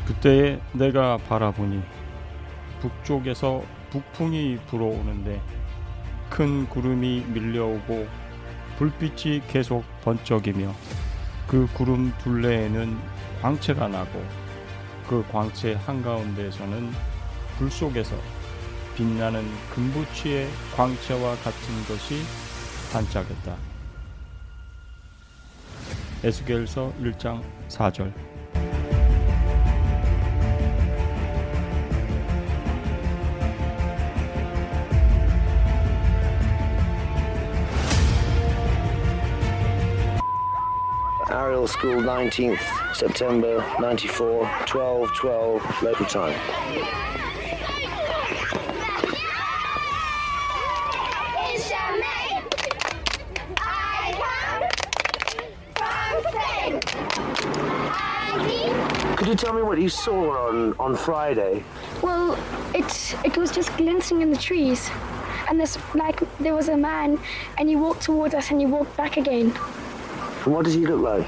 그때에 내가 바라보니 북쪽에서 북풍이 불어오는데 큰 구름이 밀려오고 불빛이 계속 번쩍이며 그 구름 둘레에는 광채가 나고 그 광채 한가운데에서는 불 속에서 빛나는 금부치의 광채와 같은 것이 반짝였다. 에스겔서 1장 4절. Ariel School, 19th September 94, 12:12 local time. Could you tell me what you saw on Friday? Well, it was just glinting in the trees, and there was a man, and he walked towards us, and he walked back again. And what does he look like?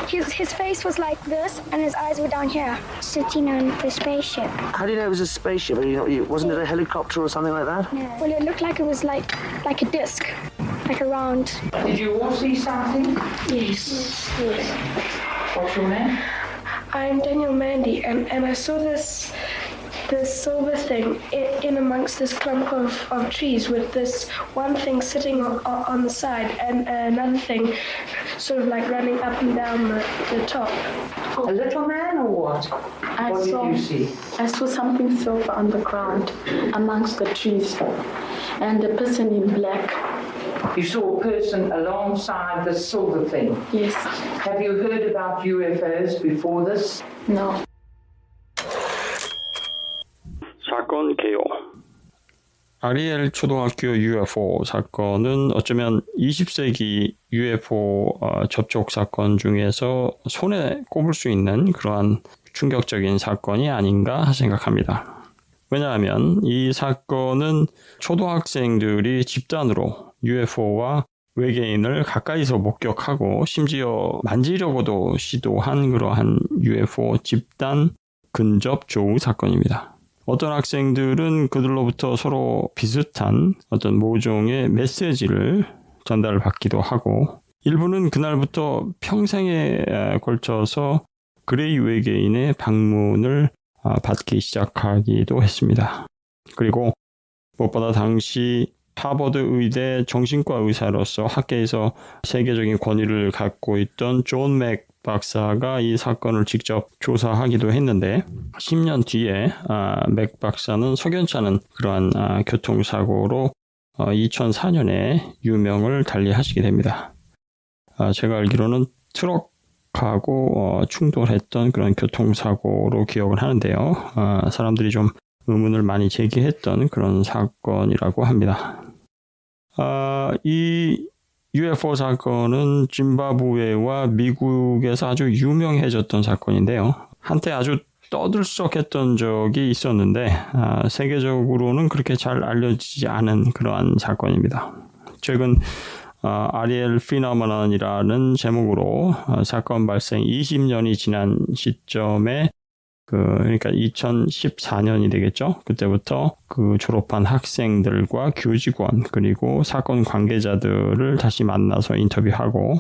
His face was like this, and his eyes were down here. Sitting on the spaceship. How do you know it was a spaceship? Wasn't it a helicopter or something like that? No. Well, it looked like it was like a disc, like a round. Did you all see something? Yes. What's your name? I'm Daniel Mandy, and I saw this silver thing in amongst this clump of trees with this one thing sitting on the side and another thing sort of like running up and down the top. A little man or what? What did you see? I saw something silver on the ground amongst the trees and a person in black. You saw a person alongside the silver thing. Yes. Have you heard about UFOs before this? No. 사건 개요. 아리엘 초등학교 UFO 사건은 어쩌면 20세기 UFO 접촉 사건 중에서 손에 꼽을 수 있는 그러한 충격적인 사건이 아닌가 생각합니다. 왜냐하면 이 사건은 초등학생들이 집단으로 UFO와 외계인을 가까이서 목격하고 심지어 만지려고도 시도한 그러한 UFO 집단 근접 조우 사건입니다. 어떤 학생들은 그들로부터 서로 비슷한 어떤 모종의 메시지를 전달받기도 하고 일부는 그날부터 평생에 걸쳐서 그레이 외계인의 방문을 받기 시작하기도 했습니다. 그리고 무엇보다 당시 하버드 의대 정신과 의사로서 학계에서 세계적인 권위를 갖고 있던 존 맥 박사가 이 사건을 직접 조사하기도 했는데 10년 뒤에 맥 박사는 석연치 않은 그러한 교통사고로 2004년에 유명을 달리하시게 됩니다. 제가 알기로는 트럭하고 충돌했던 그런 교통사고로 기억을 하는데요. 사람들이 좀 의문을 많이 제기했던 그런 사건이라고 합니다. 이 UFO 사건은 짐바브웨와 미국에서 아주 유명해졌던 사건인데요. 한때 아주 떠들썩했던 적이 있었는데 세계적으로는 그렇게 잘 알려지지 않은 그러한 사건입니다. 최근 아리엘 피너머넌이라는 제목으로 사건 발생 20년이 지난 시점에 그러니까 2014년이 되겠죠. 그때부터 그 졸업한 학생들과 교직원 그리고 사건 관계자들을 다시 만나서 인터뷰하고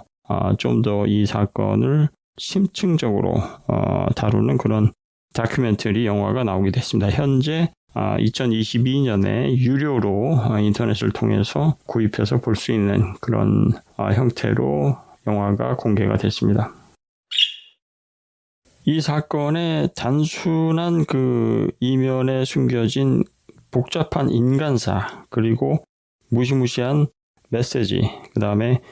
좀 더 이 사건을 심층적으로 다루는 그런 다큐멘터리 영화가 나오게 됐습니다. 현재 2022년에 유료로 인터넷을 통해서 구입해서 볼 수 있는 그런 형태로 영화가 공개가 됐습니다. 이 사건의 단순한 그 이면에 숨겨진 복잡한 인간사 그리고 무시무시한 메시지 그 다음에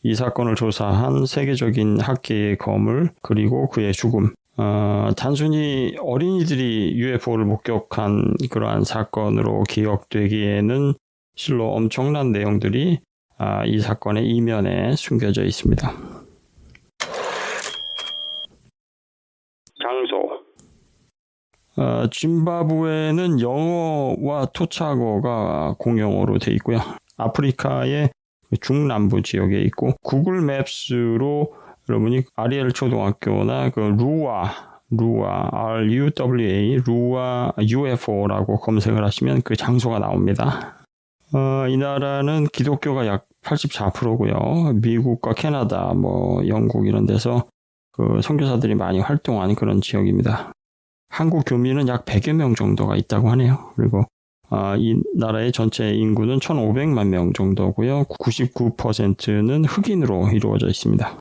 이 사건을 조사한 세계적인 학계의 거물 그리고 그의 죽음 단순히 어린이들이 UFO를 목격한 그러한 사건으로 기억되기에는 실로 엄청난 내용들이 이 사건의 이면에 숨겨져 있습니다. 장소 짐바브웨는 영어와 토착어가 공용어로 되어 있고요. 아프리카의 중남부 지역에 있고 구글 맵스로 여러분이 아리엘 초등학교나 그 루아, RUWA, 루아 UFO라고 검색을 하시면 그 장소가 나옵니다. 이 나라는 기독교가 약 84%고요. 미국과 캐나다, 영국 이런 데서 그 선교사들이 많이 활동하는 그런 지역입니다. 한국 교민은 약 100여 명 정도가 있다고 하네요. 그리고 이 나라의 전체 인구는 1,500만 명 정도고요. 99%는 흑인으로 이루어져 있습니다.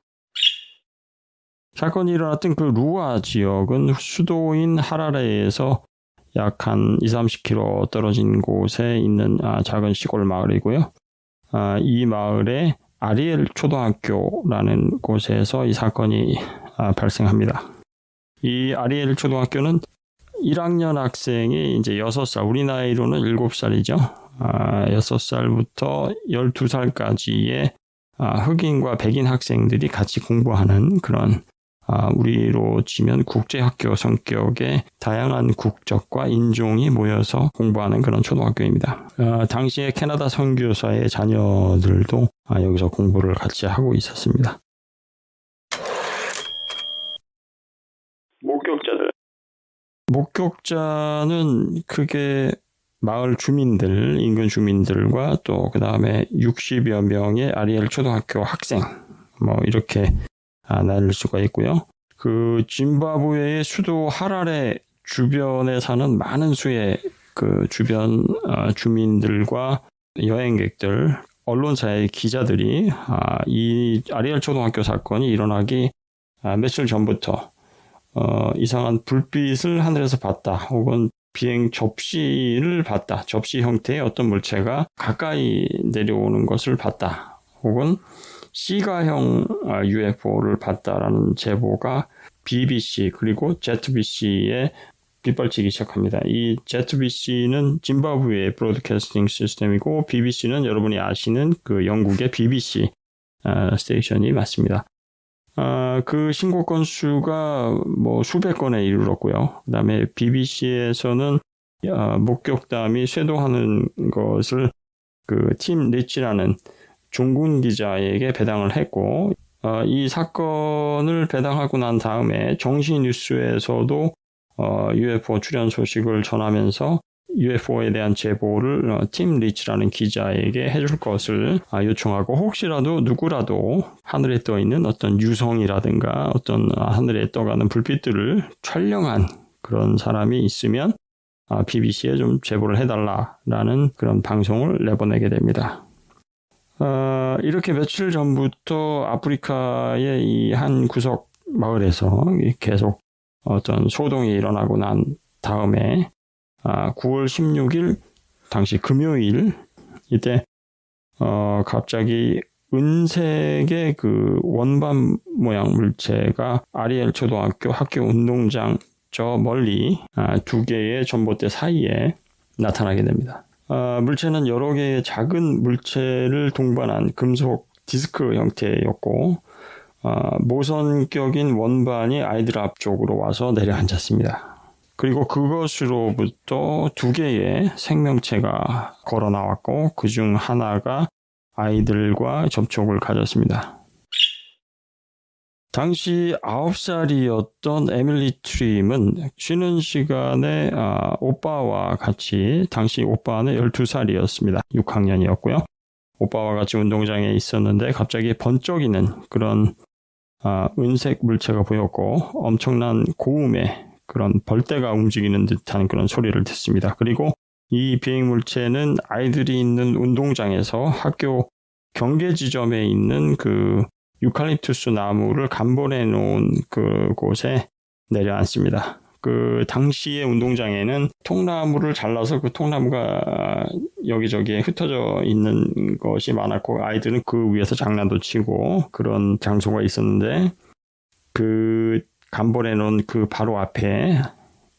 사건이 일어났던 그 루아 지역은 수도인 하라레에서 약 한 20-30km 떨어진 곳에 있는 작은 시골 마을이고요. 이 마을에 아리엘 초등학교라는 곳에서 이 사건이 발생합니다. 이 아리엘 초등학교는 1학년 학생이 이제 6살, 우리 나이로는 7살이죠. 6살부터 12살까지의 흑인과 백인 학생들이 같이 공부하는 그런 우리로 치면 국제학교 성격의 다양한 국적과 인종이 모여서 공부하는 그런 초등학교입니다. 당시에 캐나다 선교사의 자녀들도 여기서 공부를 같이 하고 있었습니다. 목격자는 크게 마을 주민들, 인근 주민들과 또 그 다음에 60여 명의 아리엘 초등학교 학생, 이렇게 나눌 수가 있고요. 그 짐바브웨의 수도 하라레 주변에 사는 많은 수의 그 주변 주민들과 여행객들, 언론사의 기자들이 이 아리엘 초등학교 사건이 일어나기 며칠 전부터 이상한 불빛을 하늘에서 봤다, 혹은 비행 접시를 봤다, 접시 형태의 어떤 물체가 가까이 내려오는 것을 봤다, 혹은 시가형 UFO를 봤다라는 제보가 BBC 그리고 ZBC에 빗발치기 시작합니다. 이 ZBC는 짐바브웨 브로드캐스팅 시스템이고 BBC는 여러분이 아시는 그 영국의 BBC 스테이션이 맞습니다. 그 신고 건수가 수백 건에 이르렀고요. 그 다음에 BBC에서는 목격담이 쇄도하는 것을 그 팀 리치라는 종군 기자에게 배당을 했고, 이 사건을 배당하고 난 다음에 정시 뉴스에서도 UFO 출현 소식을 전하면서 UFO에 대한 제보를 팀 리치라는 기자에게 해줄 것을 요청하고, 혹시라도 누구라도 하늘에 떠 있는 어떤 유성이라든가 어떤 하늘에 떠가는 불빛들을 촬영한 그런 사람이 있으면 BBC에 좀 제보를 해달라라는 그런 방송을 내보내게 됩니다. 이렇게 며칠 전부터 아프리카의 이 한 구석 마을에서 계속 어떤 소동이 일어나고 난 다음에 9월 16일 당시 금요일 이때 갑자기 은색의 그 원반 모양 물체가 아리엘 초등학교 학교 운동장 저 멀리 두 개의 전봇대 사이에 나타나게 됩니다. 물체는 여러 개의 작은 물체를 동반한 금속 디스크 형태였고, 모선격인 원반이 아이들 앞쪽으로 와서 내려앉았습니다. 그리고 그것으로부터 두 개의 생명체가 걸어 나왔고, 그중 하나가 아이들과 접촉을 가졌습니다. 당시 9살이었던 에밀리 트림은 쉬는 시간에 오빠와 같이, 당시 오빠는 12살이었습니다. 6학년이었고요. 오빠와 같이 운동장에 있었는데 갑자기 번쩍이는 그런 은색 물체가 보였고, 엄청난 고음의 그런 벌떼가 움직이는 듯한 그런 소리를 듣습니다. 그리고 이 비행 물체는 아이들이 있는 운동장에서 학교 경계 지점에 있는 그 유칼립투스 나무를 간번해 놓은 그곳에 내려앉습니다. 그 당시의 운동장에는 통나무를 잘라서 그 통나무가 여기저기에 흩어져 있는 것이 많았고, 아이들은 그 위에서 장난도 치고 그런 장소가 있었는데, 그 간번해 놓은 그 바로 앞에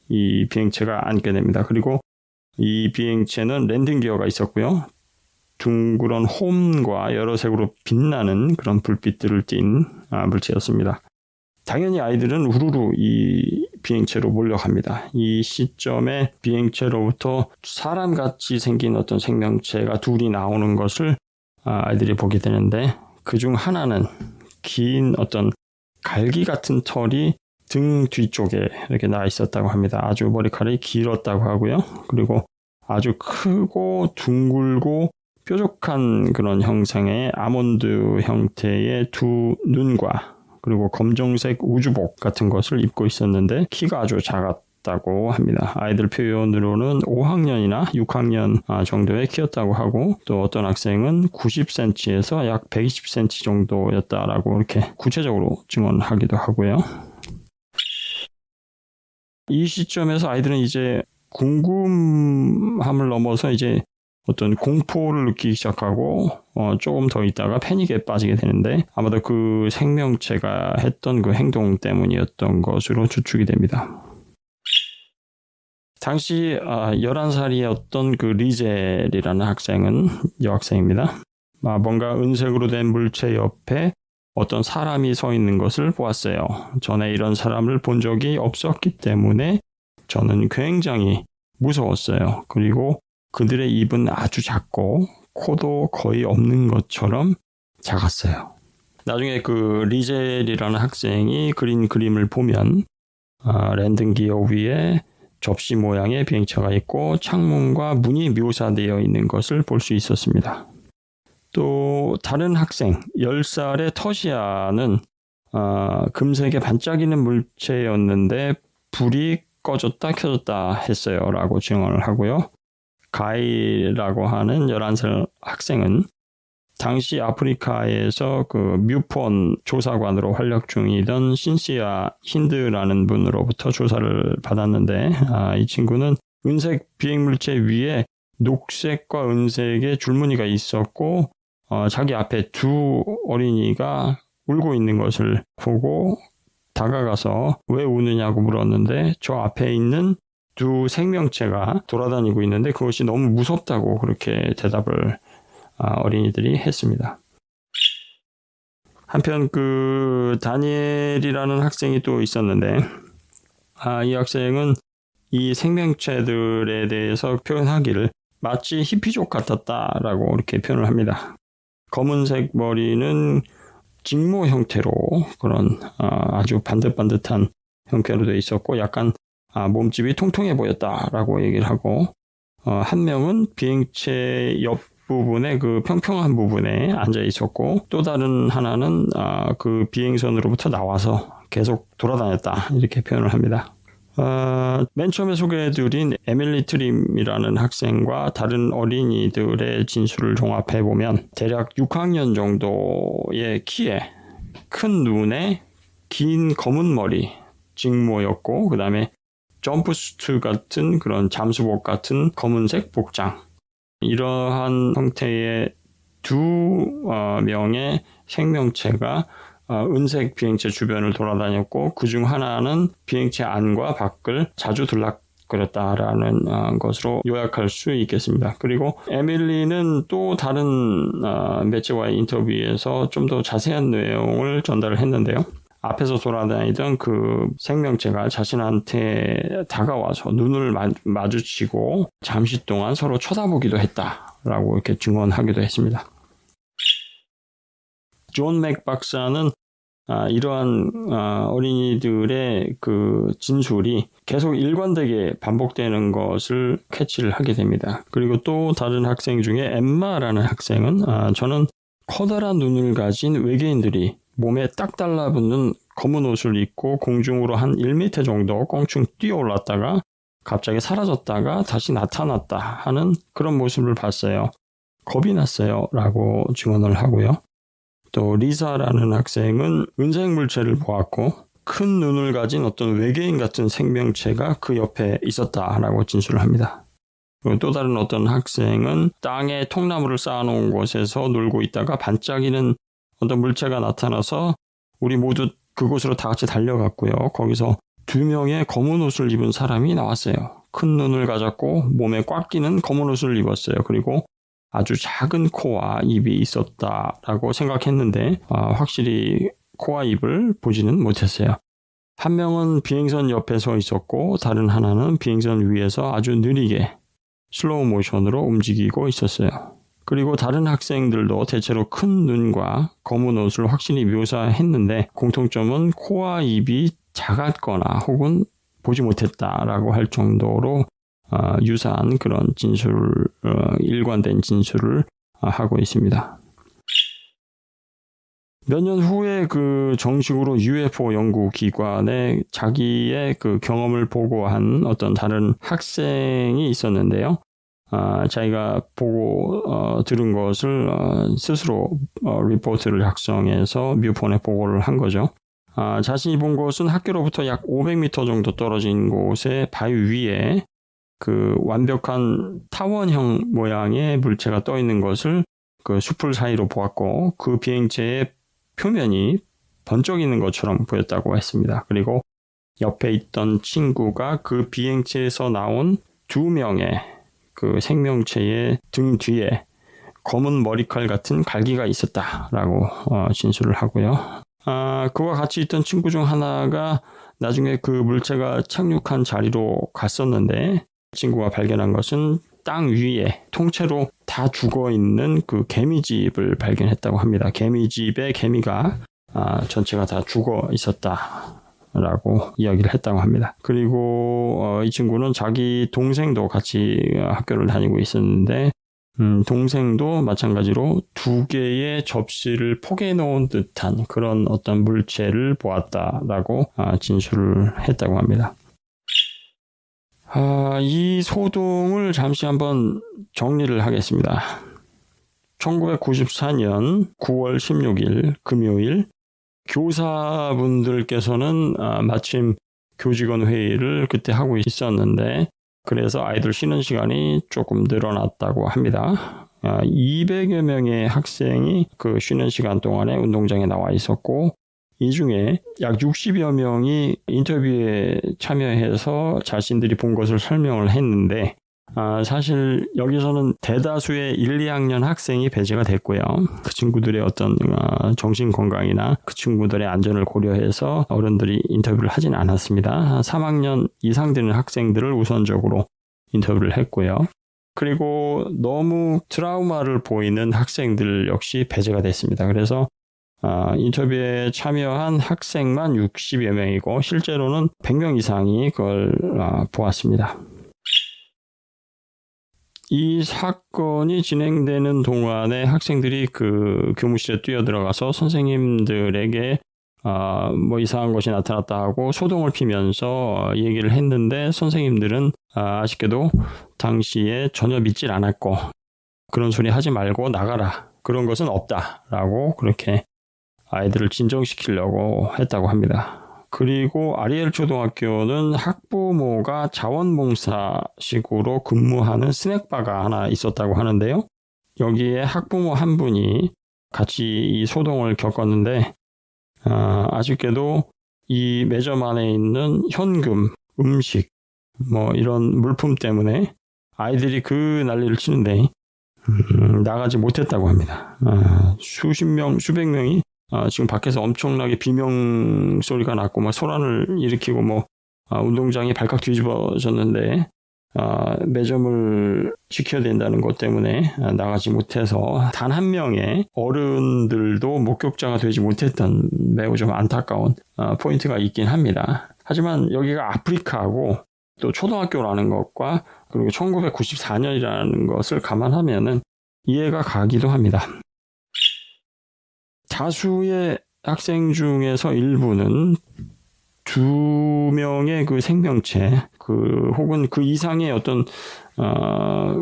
이 비행체가 앉게 됩니다. 그리고 이 비행체는 랜딩 기어가 있었고요. 둥그런 홈과 여러 색으로 빛나는 그런 불빛들을 띤 물체였습니다. 당연히 아이들은 우르르 이 비행체로 몰려갑니다. 이 시점에 비행체로부터 사람같이 생긴 어떤 생명체가 둘이 나오는 것을 아이들이 보게 되는데, 그중 하나는 긴 어떤 갈기 같은 털이 등 뒤쪽에 이렇게 나 있었다고 합니다. 아주 머리카락이 길었다고 하고요. 그리고 아주 크고 둥글고 뾰족한 그런 형상의 아몬드 형태의 두 눈과 그리고 검정색 우주복 같은 것을 입고 있었는데 키가 아주 작았다고 합니다. 아이들 표현으로는 5학년이나 6학년 정도의 키였다고 하고 또 어떤 학생은 90cm에서 약 120cm 정도였다라고 이렇게 구체적으로 증언하기도 하고요. 이 시점에서 아이들은 이제 궁금함을 넘어서 이제 어떤 공포를 느끼기 시작하고 조금 더 있다가 패닉에 빠지게 되는데 아마도 그 생명체가 했던 그 행동 때문이었던 것으로 추측이 됩니다. 당시 11살이었던 그 리젤이라는 학생은 여학생입니다. 뭔가 은색으로 된 물체 옆에 어떤 사람이 서 있는 것을 보았어요. 전에 이런 사람을 본 적이 없었기 때문에 저는 굉장히 무서웠어요. 그리고 그들의 입은 아주 작고 코도 거의 없는 것처럼 작았어요. 나중에 그 리젤이라는 학생이 그린 그림을 보면 랜딩 기어 위에 접시 모양의 비행체가 있고 창문과 문이 묘사되어 있는 것을 볼 수 있었습니다. 또 다른 학생 10살의 터시아는 금색의 반짝이는 물체였는데 불이 꺼졌다 켜졌다 했어요 라고 증언을 하고요. 가이라고 하는 11살 학생은 당시 아프리카에서 그 뮤폰 조사관으로 활약 중이던 신시아 힌드라는 분으로부터 조사를 받았는데 이 친구는 은색 비행물체 위에 녹색과 은색의 줄무늬가 있었고 자기 앞에 두 어린이가 울고 있는 것을 보고 다가가서 왜 우느냐고 물었는데 저 앞에 있는 두 생명체가 돌아다니고 있는데 그것이 너무 무섭다고 그렇게 대답을 어린이들이 했습니다. 한편 그 다니엘이라는 학생이 또 있었는데 이 학생은 이 생명체들에 대해서 표현하기를 마치 히피족 같았다라고 이렇게 표현을 합니다. 검은색 머리는 직모 형태로 그런 아주 반듯반듯한 형태로 되어 있었고 약간 몸집이 통통해 보였다라고 얘기를 하고 한 명은 비행체 옆부분에 그 평평한 부분에 앉아 있었고 또 다른 하나는 그 비행선으로부터 나와서 계속 돌아다녔다 이렇게 표현을 합니다. 맨 처음에 소개해드린 에밀리 트림이라는 학생과 다른 어린이들의 진술을 종합해보면 대략 6학년 정도의 키에 큰 눈에 긴 검은 머리 직모였고 그 다음에 점프수트 같은 그런 잠수복 같은 검은색 복장 이러한 형태의 두 명의 생명체가 은색 비행체 주변을 돌아다녔고 그중 하나는 비행체 안과 밖을 자주 들락거렸다라는 것으로 요약할 수 있겠습니다. 그리고 에밀리는 또 다른 매체와의 인터뷰에서 좀 더 자세한 내용을 전달을 했는데요. 앞에서 돌아다니던 그 생명체가 자신한테 다가와서 눈을 마주치고 잠시 동안 서로 쳐다보기도 했다라고 이렇게 증언하기도 했습니다. 존 맥 박사는 이러한 어린이들의 그 진술이 계속 일관되게 반복되는 것을 캐치를 하게 됩니다. 그리고 또 다른 학생 중에 엠마라는 학생은 저는 커다란 눈을 가진 외계인들이 몸에 딱 달라붙는 검은 옷을 입고 공중으로 한 1m 정도 껑충 뛰어올랐다가 갑자기 사라졌다가 다시 나타났다 하는 그런 모습을 봤어요. 겁이 났어요 라고 증언을 하고요. 또 리사라는 학생은 은색 물체를 보았고 큰 눈을 가진 어떤 외계인 같은 생명체가 그 옆에 있었다라고 진술을 합니다. 그리고 또 다른 어떤 학생은 땅에 통나무를 쌓아놓은 곳에서 놀고 있다가 반짝이는 어떤 물체가 나타나서 우리 모두 그곳으로 다 같이 달려갔고요. 거기서 2명의 검은 옷을 입은 사람이 나왔어요. 큰 눈을 가졌고 몸에 꽉 끼는 검은 옷을 입었어요. 그리고 아주 작은 코와 입이 있었다라고 생각했는데 확실히 코와 입을 보지는 못했어요. 한 명은 비행선 옆에 서 있었고 다른 하나는 비행선 위에서 아주 느리게 슬로우 모션으로 움직이고 있었어요. 그리고 다른 학생들도 대체로 큰 눈과 검은 옷을 확실히 묘사했는데 공통점은 코와 입이 작았거나 혹은 보지 못했다라고 할 정도로 유사한 그런 일관된 진술을 하고 있습니다. 몇 년 후에 그 정식으로 UFO 연구기관에 자기의 그 경험을 보고한 어떤 다른 학생이 있었는데요. 자기가 보고 들은 것을 스스로 리포트를 작성해서 뮤폰에 보고를 한 거죠. 자신이 본 것은 학교로부터 약 500m 정도 떨어진 곳에 바위 위에 그 완벽한 타원형 모양의 물체가 떠 있는 것을 그 숲을 사이로 보았고 그 비행체의 표면이 번쩍이는 것처럼 보였다고 했습니다. 그리고 옆에 있던 친구가 그 비행체에서 나온 2명의 그 생명체의 등 뒤에 검은 머리칼 같은 갈기가 있었다라고 진술을 하고요. 그와 같이 있던 친구 중 하나가 나중에 그 물체가 착륙한 자리로 갔었는데 친구가 발견한 것은 땅 위에 통째로 다 죽어있는 그 개미집을 발견했다고 합니다. 개미집에 개미가 전체가 다 죽어 있었다라고 이야기를 했다고 합니다. 그리고 이 친구는 자기 동생도 같이 학교를 다니고 있었는데 동생도 마찬가지로 2개의 접시를 포개 놓은 듯한 그런 어떤 물체를 보았다라고 진술을 했다고 합니다. 이 소동을 잠시 한번 정리를 하겠습니다. 1994년 9월 16일 금요일 교사분들께서는 마침 교직원 회의를 그때 하고 있었는데 그래서 아이들 쉬는 시간이 조금 늘어났다고 합니다. 200여 명의 학생이 그 쉬는 시간 동안에 운동장에 나와 있었고 이 중에 약 60여 명이 인터뷰에 참여해서 자신들이 본 것을 설명을 했는데 사실 여기서는 대다수의 1, 2학년 학생이 배제가 됐고요. 그 친구들의 어떤 정신건강이나 그 친구들의 안전을 고려해서 어른들이 인터뷰를 하진 않았습니다. 3학년 이상 되는 학생들을 우선적으로 인터뷰를 했고요. 그리고 너무 트라우마를 보이는 학생들 역시 배제가 됐습니다. 그래서 인터뷰에 참여한 학생만 60여 명이고 실제로는 100명 이상이 그걸 보았습니다. 이 사건이 진행되는 동안에 학생들이 그 교무실에 뛰어들어가서 선생님들에게 뭐 이상한 것이 나타났다 하고 소동을 피면서 얘기를 했는데 선생님들은 아쉽게도 당시에 전혀 믿질 않았고 그런 소리 하지 말고 나가라. 그런 것은 없다라고 그렇게 아이들을 진정시키려고 했다고 합니다. 그리고 아리엘 초등학교는 학부모가 자원봉사식으로 근무하는 스낵바가 하나 있었다고 하는데요. 여기에 학부모 한 분이 같이 이 소동을 겪었는데 아쉽게도 이 매점 안에 있는 현금, 음식, 뭐 이런 물품 때문에 아이들이 그 난리를 치는데 나가지 못했다고 합니다. 수십 명, 수백 명이 지금 밖에서 엄청나게 비명 소리가 났고 막 소란을 일으키고 운동장이 발칵 뒤집어졌는데 매점을 지켜야 된다는 것 때문에 나가지 못해서 단 한 명의 어른들도 목격자가 되지 못했던 매우 좀 안타까운 포인트가 있긴 합니다. 하지만 여기가 아프리카하고 또 초등학교라는 것과 그리고 1994년이라는 것을 감안하면은 이해가 가기도 합니다. 다수의 학생 중에서 일부는 2명의 그 생명체, 혹은 그 이상의 어떤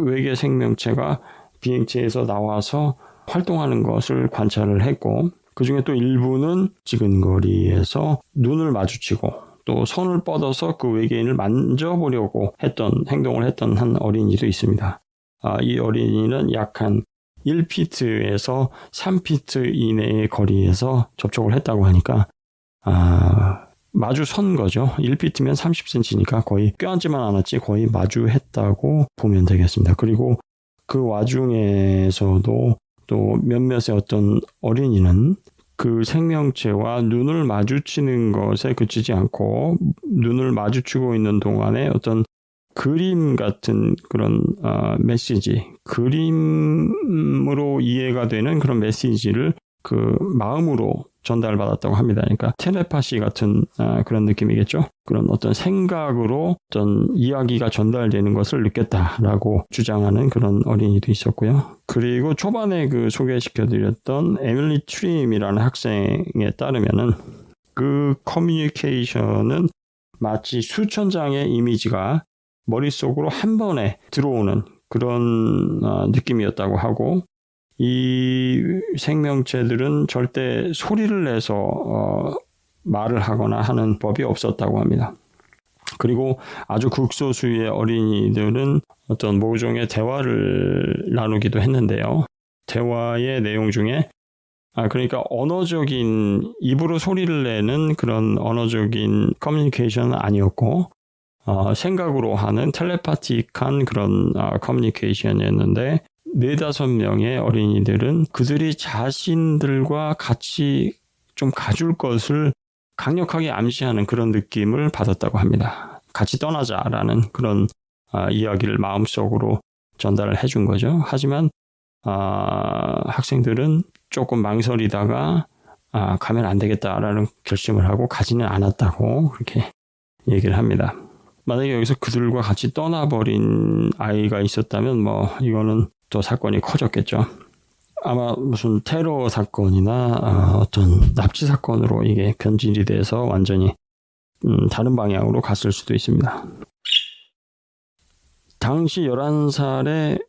외계 생명체가 비행체에서 나와서 활동하는 것을 관찰을 했고, 그 중에 또 일부는 지근거리에서 눈을 마주치고 또 손을 뻗어서 그 외계인을 만져보려고 행동을 했던 한 어린이도 있습니다. 이 어린이는 약 한 1피트에서 3피트 이내의 거리에서 접촉을 했다고 하니까 마주 선 거죠. 1피트면 30cm니까 거의 껴안지만 않았지 거의 마주했다고 보면 되겠습니다. 그리고 그 와중에서도 또 몇몇의 어떤 어린이는 그 생명체와 눈을 마주치는 것에 그치지 않고 눈을 마주치고 있는 동안에 어떤 그림 같은 그런 메시지, 그림으로 이해가 되는 그런 메시지를 그 마음으로 전달받았다고 합니다. 그러니까 텔레파시 같은 그런 느낌이겠죠. 그런 어떤 생각으로 어떤 이야기가 전달되는 것을 느꼈다라고 주장하는 그런 어린이도 있었고요. 그리고 초반에 그 소개시켜드렸던 에밀리 트림이라는 학생에 따르면은 그 커뮤니케이션은 마치 수천 장의 이미지가 머릿속으로 한 번에 들어오는 그런 느낌이었다고 하고, 이 생명체들은 절대 소리를 내서 말을 하거나 하는 법이 없었다고 합니다. 그리고 아주 극소수의 어린이들은 어떤 모종의 대화를 나누기도 했는데요. 대화의 내용 중에 그러니까 언어적인 입으로 소리를 내는 그런 언어적인 커뮤니케이션은 아니었고 생각으로 하는 텔레파틱한 그런 커뮤니케이션이었는데 4-5명의 어린이들은 그들이 자신들과 같이 좀 가줄 것을 강력하게 암시하는 그런 느낌을 받았다고 합니다. 같이 떠나자라는 그런 이야기를 마음속으로 전달을 해준 거죠. 하지만 학생들은 조금 망설이다가 가면 안 되겠다라는 결심을 하고 가지는 않았다고 그렇게 얘기를 합니다. 만약에 여기서 그들과 같이 떠나버린 아이가 있었다면 이거는 또 사건이 커졌겠죠. 아마 무슨 테러 사건이나 어떤 납치 사건으로 이게 변질이 돼서 완전히 다른 방향으로 갔을 수도 있습니다. 당시 11살의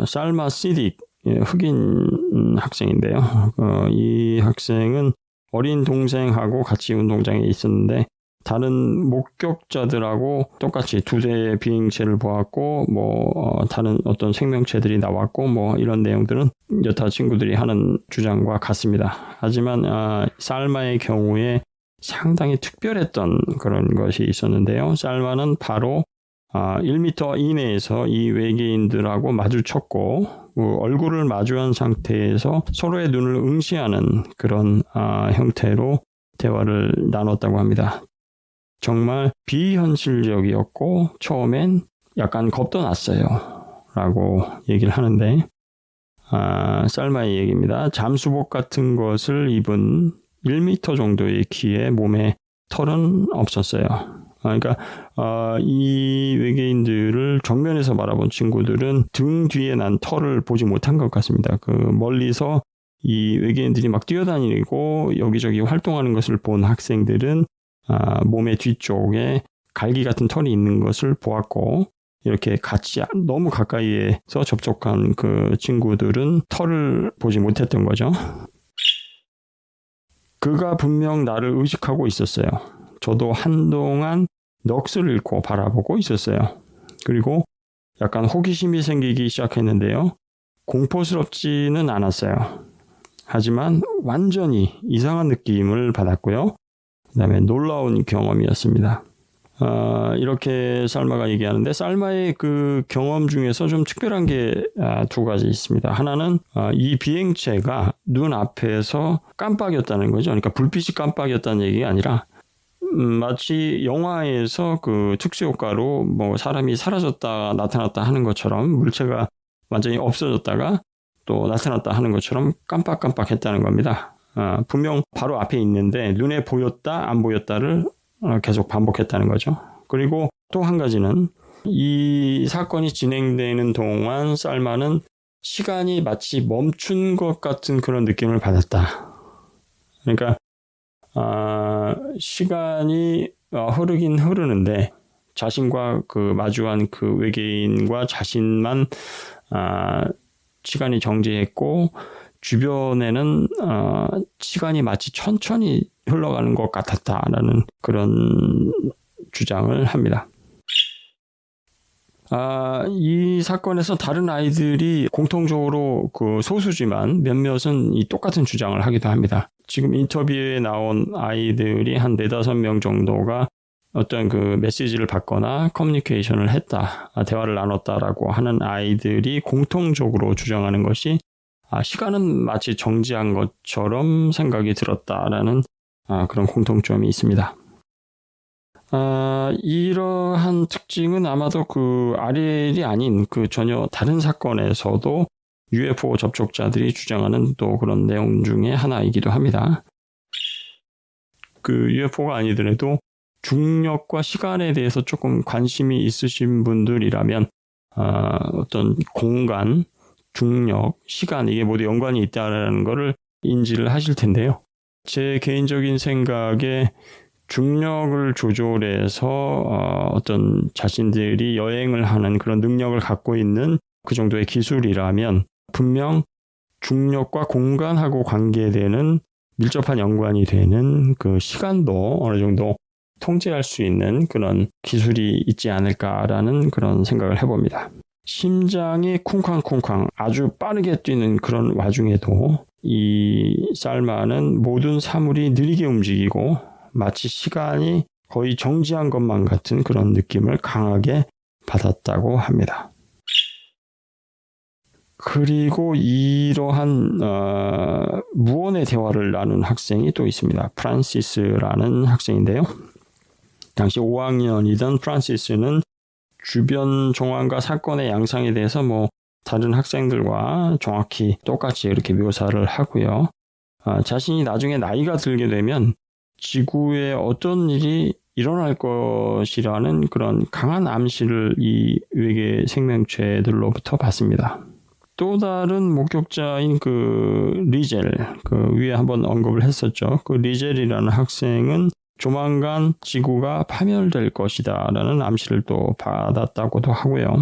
살마 시딕, 흑인 학생인데요. 이 학생은 어린 동생하고 같이 운동장에 있었는데 다른 목격자들하고 똑같이 2대의 비행체를 보았고 다른 어떤 생명체들이 나왔고 이런 내용들은 여타 친구들이 하는 주장과 같습니다. 하지만 살마의 경우에 상당히 특별했던 그런 것이 있었는데요. 살마는 바로 1m 이내에서 이 외계인들하고 마주쳤고 얼굴을 마주한 상태에서 서로의 눈을 응시하는 그런 형태로 대화를 나눴다고 합니다. 정말 비현실적이었고 처음엔 약간 겁도 났어요 라고 얘기를 하는데 살마의 얘기입니다. 잠수복 같은 것을 입은 1m 정도의 키에 몸에 털은 없었어요. 그러니까 이 외계인들을 정면에서 바라본 친구들은 등 뒤에 난 털을 보지 못한 것 같습니다. 그 멀리서 이 외계인들이 막 뛰어다니고 여기저기 활동하는 것을 본 학생들은 몸의 뒤쪽에 갈기 같은 털이 있는 것을 보았고 이렇게 같이 너무 가까이에서 접촉한 그 친구들은 털을 보지 못했던 거죠. 그가 분명 나를 의식하고 있었어요. 저도 한동안 넋을 잃고 바라보고 있었어요. 그리고 약간 호기심이 생기기 시작했는데요. 공포스럽지는 않았어요. 하지만 완전히 이상한 느낌을 받았고요. 그 다음에 놀라운 경험이었습니다. 이렇게 살마가 얘기하는데 살마의 그 경험 중에서 좀 특별한 게 2가지 있습니다. 하나는 이 비행체가 눈 앞에서 깜빡였다는 거죠. 그러니까 불빛이 깜빡였다는 얘기가 아니라 마치 영화에서 그 특수효과로 사람이 사라졌다 나타났다 하는 것처럼 물체가 완전히 없어졌다가 또 나타났다 하는 것처럼 깜빡깜빡 했다는 겁니다. 분명 바로 앞에 있는데 눈에 보였다 안 보였다를 계속 반복했다는 거죠. 그리고 또 한 가지는 이 사건이 진행되는 동안 살마는 시간이 마치 멈춘 것 같은 그런 느낌을 받았다. 그러니까 시간이 흐르긴 흐르는데 자신과 그 마주한 그 외계인과 자신만 시간이 정지했고 주변에는 시간이 마치 천천히 흘러가는 것 같았다라는 그런 주장을 합니다. 이 사건에서 다른 아이들이 공통적으로 그 소수지만 몇몇은 이 똑같은 주장을 하기도 합니다. 지금 인터뷰에 나온 아이들이 한 4-5명 정도가 어떤 그 메시지를 받거나 커뮤니케이션을 했다, 대화를 나눴다라고 하는 아이들이 공통적으로 주장하는 것이 시간은 마치 정지한 것처럼 생각이 들었다라는 그런 공통점이 있습니다. 이러한 특징은 아마도 그 아리엘이 아닌 그 전혀 다른 사건에서도 UFO 접촉자들이 주장하는 또 그런 내용 중에 하나이기도 합니다. 그 UFO가 아니더라도 중력과 시간에 대해서 조금 관심이 있으신 분들이라면 어떤 공간, 중력, 시간 이게 모두 연관이 있다는 것을 인지를 하실 텐데요. 제 개인적인 생각에 중력을 조절해서 어떤 자신들이 여행을 하는 그런 능력을 갖고 있는 그 정도의 기술이라면 분명 중력과 공간하고 관계되는 밀접한 연관이 되는 그 시간도 어느 정도 통제할 수 있는 그런 기술이 있지 않을까라는 그런 생각을 해봅니다. 심장이 쿵쾅쿵쾅 아주 빠르게 뛰는 그런 와중에도 이 살마는 모든 사물이 느리게 움직이고 마치 시간이 거의 정지한 것만 같은 그런 느낌을 강하게 받았다고 합니다. 그리고 이러한 무언의 대화를 나눈 학생이 또 있습니다. 프란시스라는 학생인데요. 당시 5학년이던 프란시스는 주변 정황과 사건의 양상에 대해서 다른 학생들과 정확히 똑같이 이렇게 묘사를 하고요. 자신이 나중에 나이가 들게 되면 지구에 어떤 일이 일어날 것이라는 그런 강한 암시를 이 외계 생명체들로부터 받습니다. 또 다른 목격자인 그 리젤, 그 위에 한번 언급을 했었죠. 그 리젤이라는 학생은 조만간 지구가 파멸될 것이다 라는 암시를 또 받았다고도 하고요.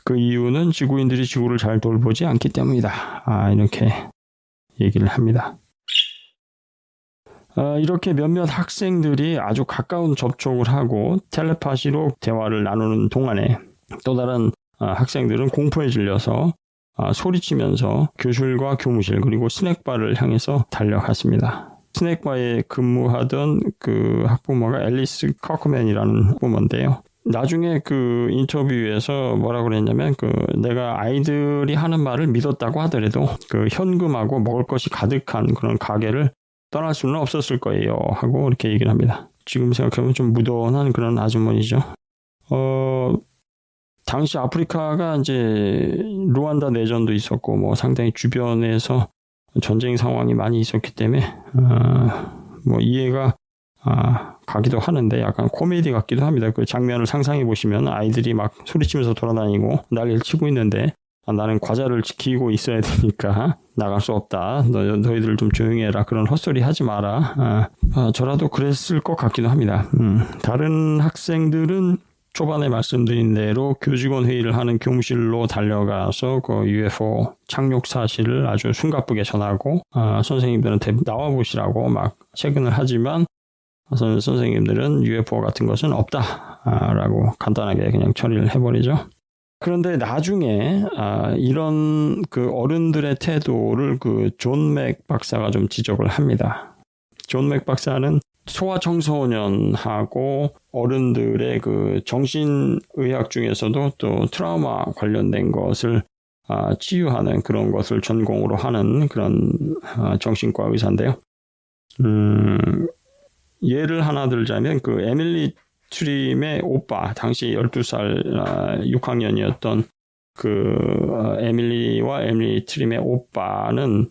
그 이유는 지구인들이 지구를 잘 돌보지 않기 때문이다. 이렇게 얘기를 합니다. 이렇게 몇몇 학생들이 아주 가까운 접촉을 하고 텔레파시로 대화를 나누는 동안에 또 다른 학생들은 공포에 질려서 소리치면서 교실과 교무실 그리고 스낵바를 향해서 달려갔습니다. 스낵바에 근무하던 그 학부모가 앨리스 커크맨이라는 학부모인데요. 나중에 그 인터뷰에서 뭐라고 그랬냐면 내가 아이들이 하는 말을 믿었다고 하더라도 그 현금하고 먹을 것이 가득한 그런 가게를 떠날 수는 없었을 거예요 하고 이렇게 얘기를 합니다. 지금 생각하면 좀 무던한 그런 아주머니죠. 당시 아프리카가 이제 루안다 내전도 있었고 상당히 주변에서 전쟁 상황이 많이 있었기 때문에 이해가 가기도 하는데 약간 코미디 같기도 합니다. 그 장면을 상상해 보시면 아이들이 막 소리치면서 돌아다니고 난리를 치고 있는데 나는 과자를 지키고 있어야 되니까 나갈 수 없다. 너희들 좀 조용히 해라. 그런 헛소리 하지 마라. 저라도 그랬을 것 같기도 합니다. 다른 학생들은 초반에 말씀드린 대로 교직원 회의를 하는 교무실로 달려가서 그 UFO 착륙 사실을 아주 숨가쁘게 전하고 선생님들한테 나와보시라고 막 체근을 하지만 선생님들은 UFO 같은 것은 없다라고 간단하게 그냥 처리를 해버리죠. 그런데 나중에 이런 그 어른들의 태도를 그 존 맥 박사가 좀 지적을 합니다. 존 맥 박사는 소아청소년하고 어른들의 그 정신의학 중에서도 또 트라우마 관련된 것을 치유하는 그런 것을 전공으로 하는 그런 정신과 의사인데요. 예를 하나 들자면 그 에밀리 트림의 오빠, 당시 12살 6학년이었던 그 에밀리와 에밀리 트림의 오빠는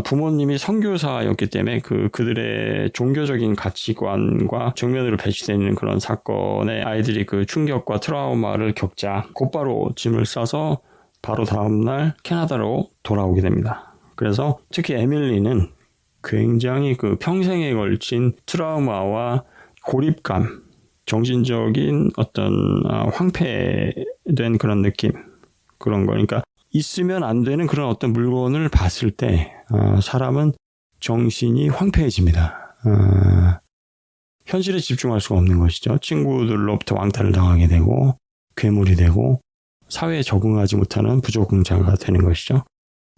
부모님이 선교사였기 때문에 그들의 종교적인 가치관과 정면으로 배치되는 그런 사건에 아이들이 그 충격과 트라우마를 겪자 곧바로 짐을 싸서 바로 다음날 캐나다로 돌아오게 됩니다. 그래서 특히 에밀리는 굉장히 그 평생에 걸친 트라우마와 고립감, 정신적인 어떤 황폐된 그런 느낌, 그런 거. 그러니까 있으면 안 되는 그런 어떤 물건을 봤을 때 사람은 정신이 황폐해집니다. 현실에 집중할 수가 없는 것이죠. 친구들로부터 왕따를 당하게 되고 괴물이 되고 사회에 적응하지 못하는 부적응자가 되는 것이죠.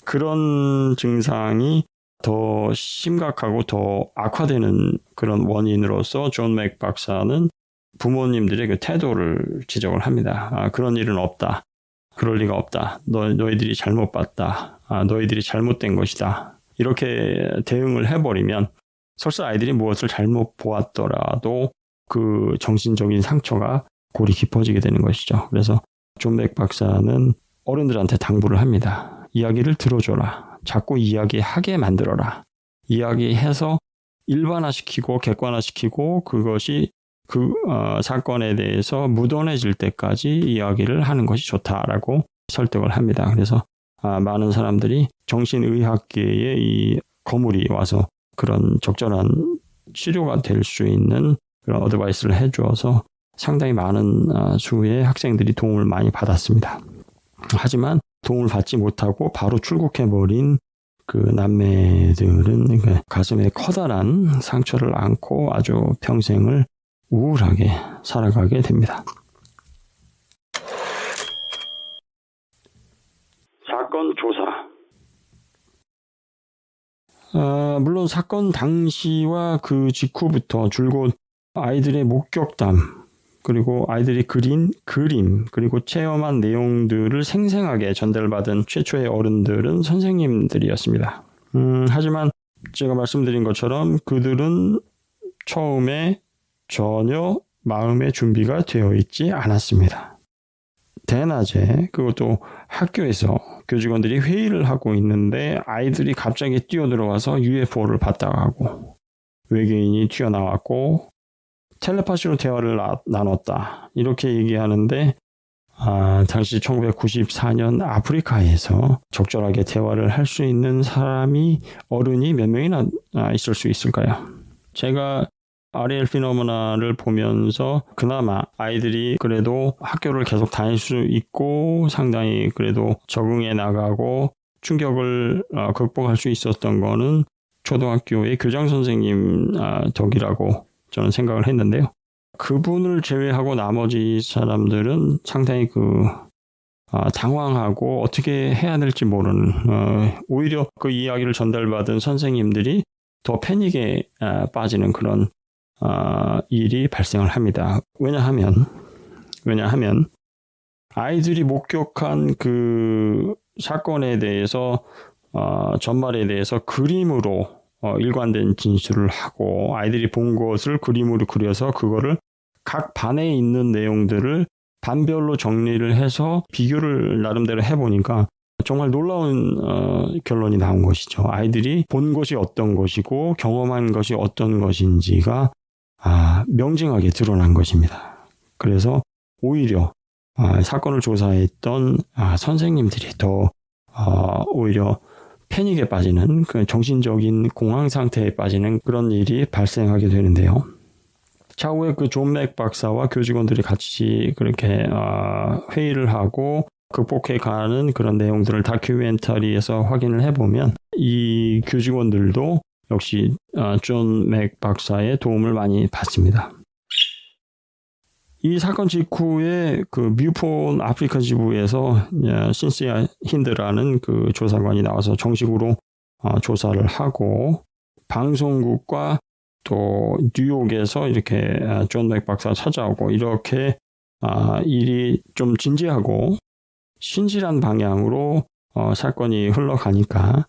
그런 증상이 더 심각하고 더 악화되는 그런 원인으로서 존 맥 박사는 부모님들의 그 태도를 지적을 합니다. 그런 일은 없다. 그럴 리가 없다. 너희들이 잘못 봤다. 너희들이 잘못된 것이다. 이렇게 대응을 해버리면 설사 아이들이 무엇을 잘못 보았더라도 그 정신적인 상처가 골이 깊어지게 되는 것이죠. 그래서 존 맥 박사는 어른들한테 당부를 합니다. 이야기를 들어줘라. 자꾸 이야기하게 만들어라. 이야기해서 일반화시키고 객관화시키고 그것이 사건에 대해서 묻어내질 때까지 이야기를 하는 것이 좋다라고 설득을 합니다. 그래서 많은 사람들이 정신의학계의 이 거물이 와서 그런 적절한 치료가 될 수 있는 그런 어드바이스를 해주어서 상당히 많은 수의 학생들이 도움을 많이 받았습니다. 하지만 도움을 받지 못하고 바로 출국해버린 그 남매들은 가슴에 커다란 상처를 안고 아주 평생을 우울하게 살아가게 됩니다. 사건 조사. 물론 사건 당시와 그 직후부터 줄곧 아이들의 목격담, 그리고 아이들이 그린 그림, 그리고 체험한 내용들을 생생하게 전달받은 최초의 어른들은 선생님들이었습니다. 하지만 제가 말씀드린 것처럼 그들은 처음에 전혀 마음의 준비가 되어 있지 않았습니다. 대낮에, 그것도 학교에서 교직원들이 회의를 하고 있는데 아이들이 갑자기 뛰어들어와서 UFO를 봤다고 하고, 외계인이 튀어나왔고 텔레파시로 대화를 나눴다, 이렇게 얘기하는데 당시 1994년 아프리카에서 적절하게 대화를 할 수 있는 사람이, 어른이 몇 명이나 있을 수 있을까요? 제가 아리엘 피노메나를 보면서 그나마 아이들이 그래도 학교를 계속 다닐 수 있고 상당히 그래도 적응해 나가고 충격을 극복할 수 있었던 거는 초등학교의 교장 선생님 덕이라고 저는 생각을 했는데요. 그분을 제외하고 나머지 사람들은 상당히 당황하고 어떻게 해야 될지 모르는, 오히려 그 이야기를 전달받은 선생님들이 더 패닉에 빠지는 그런 일이 발생을 합니다. 왜냐하면 아이들이 목격한 그 사건에 대해서 전말에 대해서 그림으로 일관된 진술을 하고, 아이들이 본 것을 그림으로 그려서 그거를 각 반에 있는 내용들을 반별로 정리를 해서 비교를 나름대로 해보니까 정말 놀라운 결론이 나온 것이죠. 아이들이 본 것이 어떤 것이고 경험한 것이 어떤 것인지가 명징하게 드러난 것입니다. 그래서 오히려 사건을 조사했던 선생님들이 더 오히려 패닉에 빠지는, 그 정신적인 공황 상태에 빠지는 그런 일이 발생하게 되는데요. 차후에 그 존 맥 박사와 교직원들이 같이 그렇게 회의를 하고 극복해가는 그런 내용들을 다큐멘터리에서 확인을 해보면 이 교직원들도 역시 존 맥 박사의 도움을 많이 받습니다. 이 사건 직후에 그 뮤폰 아프리카 지부에서 신시아 힌드라는 그 조사관이 나와서 정식으로 조사를 하고, 방송국과 또 뉴욕에서 이렇게 존 맥 박사 찾아오고, 이렇게 일이 좀 진지하고 신실한 방향으로 사건이 흘러가니까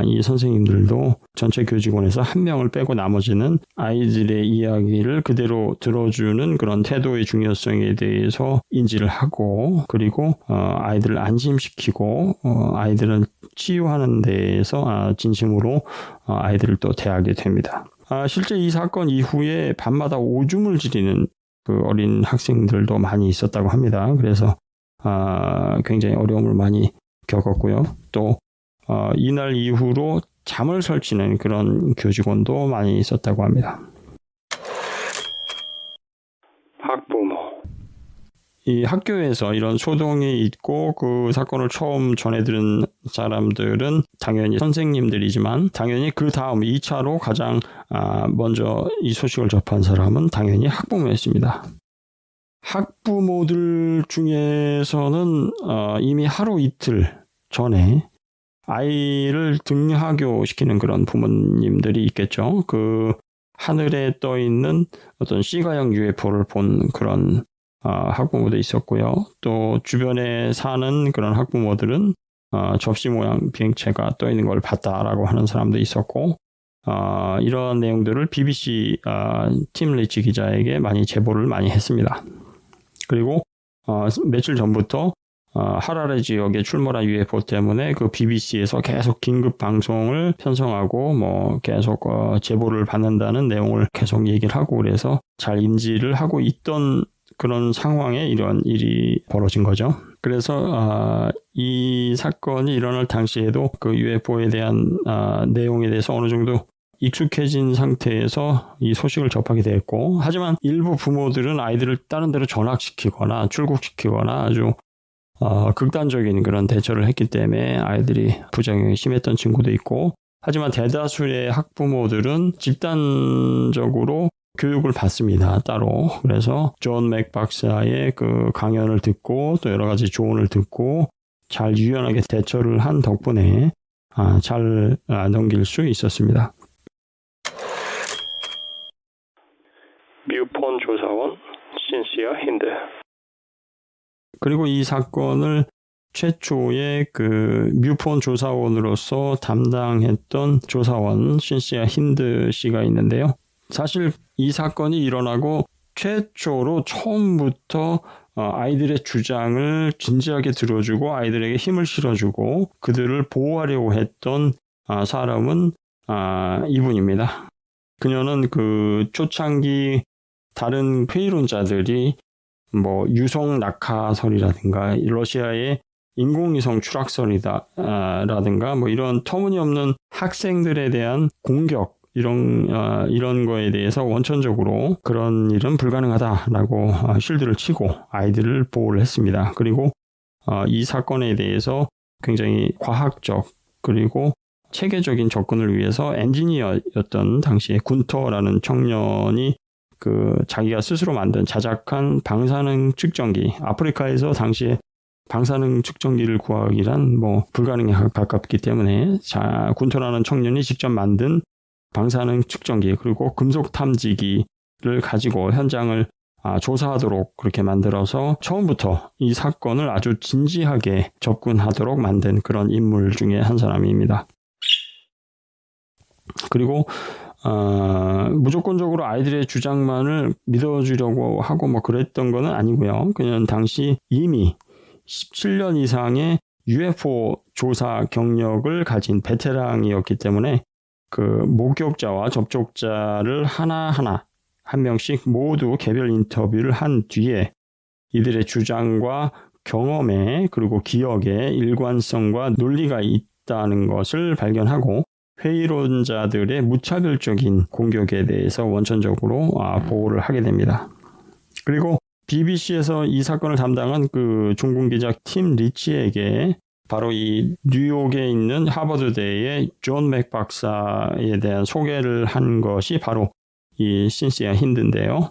이 선생님들도 전체 교직원에서 한 명을 빼고 나머지는 아이들의 이야기를 그대로 들어주는 그런 태도의 중요성에 대해서 인지를 하고, 그리고 아이들을 안심시키고 아이들을 치유하는 데에서 진심으로 아이들을 또 대하게 됩니다. 실제 이 사건 이후에 밤마다 오줌을 지르는 그 어린 학생들도 많이 있었다고 합니다. 그래서 굉장히 어려움을 많이 겪었고요. 또 이날 이후로 잠을 설치는 그런 교직원도 많이 있었다고 합니다. 학부모. 이 학교에서 이런 소동이 있고 그 사건을 처음 전해들은 사람들은 당연히 선생님들이지만, 당연히 그 다음 2차로 가장 먼저 이 소식을 접한 사람은 당연히 학부모였습니다. 학부모들 중에서는 이미 하루 이틀 전에 아이를 등하교시키는 그런 부모님들이 있겠죠. 그 하늘에 떠 있는 어떤 C가형 UFO를 본 그런 학부모도 있었고요. 또 주변에 사는 그런 학부모들은 접시 모양 비행체가 떠 있는 걸 봤다라고 하는 사람도 있었고, 이러한 내용들을 BBC 팀 리치 기자에게 많이 제보를 많이 했습니다. 그리고 며칠 전부터 하라레 지역에 출몰한 UFO 때문에 그 BBC에서 계속 긴급 방송을 편성하고 뭐 계속 제보를 받는다는 내용을 계속 얘기를 하고 그래서 잘 인지를 하고 있던 그런 상황에 이런 일이 벌어진 거죠. 그래서 이 사건이 일어날 당시에도 그 UFO에 대한 내용에 대해서 어느 정도 익숙해진 상태에서 이 소식을 접하게 됐고, 하지만 일부 부모들은 아이들을 다른 데로 전학시키거나 출국시키거나 아주 극단적인 그런 대처를 했기 때문에 아이들이 부작용이 심했던 친구도 있고, 하지만 대다수의 학부모들은 집단적으로 교육을 받습니다, 따로. 그래서 존 맥 박사의 그 강연을 듣고 또 여러 가지 조언을 듣고 잘 유연하게 대처를 한 덕분에 잘 넘길 수 있었습니다. 뮤폰 조사원 신시아 힌드. 그리고 이 사건을 최초의 그 뮤폰 조사원으로서 담당했던 조사원 신시아 힌드 씨가 있는데요. 사실 이 사건이 일어나고 최초로 처음부터 아이들의 주장을 진지하게 들어주고 아이들에게 힘을 실어주고 그들을 보호하려고 했던 사람은 이분입니다. 그녀는 그 초창기 다른 회의론자들이 뭐 유성 낙하설이라든가 러시아의 인공위성 추락설이다라든가 뭐 이런 터무니없는 학생들에 대한 공격 이런 거에 대해서 원천적으로 그런 일은 불가능하다라고 실드를 치고 아이들을 보호를 했습니다. 그리고 이 사건에 대해서 굉장히 과학적 그리고 체계적인 접근을 위해서 엔지니어였던 당시에 군터라는 청년이 그 자기가 스스로 만든 자작한 방사능 측정기, 아프리카에서 당시에 방사능 측정기를 구하기란 뭐 불가능에 가깝기 때문에 군터라는 청년이 직접 만든 방사능 측정기 그리고 금속 탐지기를 가지고 현장을 조사하도록 그렇게 만들어서 처음부터 이 사건을 아주 진지하게 접근하도록 만든 그런 인물 중에 한 사람입니다. 그리고 무조건적으로 아이들의 주장만을 믿어주려고 하고 뭐 그랬던 건 아니고요. 그냥 당시 이미 17년 이상의 UFO 조사 경력을 가진 베테랑이었기 때문에 그 목격자와 접촉자를 하나하나 한 명씩 모두 개별 인터뷰를 한 뒤에 이들의 주장과 경험에 그리고 기억에 일관성과 논리가 있다는 것을 발견하고 회의론자들의 무차별적인 공격에 대해서 원천적으로 보호를 하게 됩니다. 그리고 BBC에서 이 사건을 담당한 그 종군 기자 팀 리치에게 바로 이 뉴욕에 있는 하버드대의 존 맥 박사에 대한 소개를 한 것이 바로 이 신시아 힌드인데요.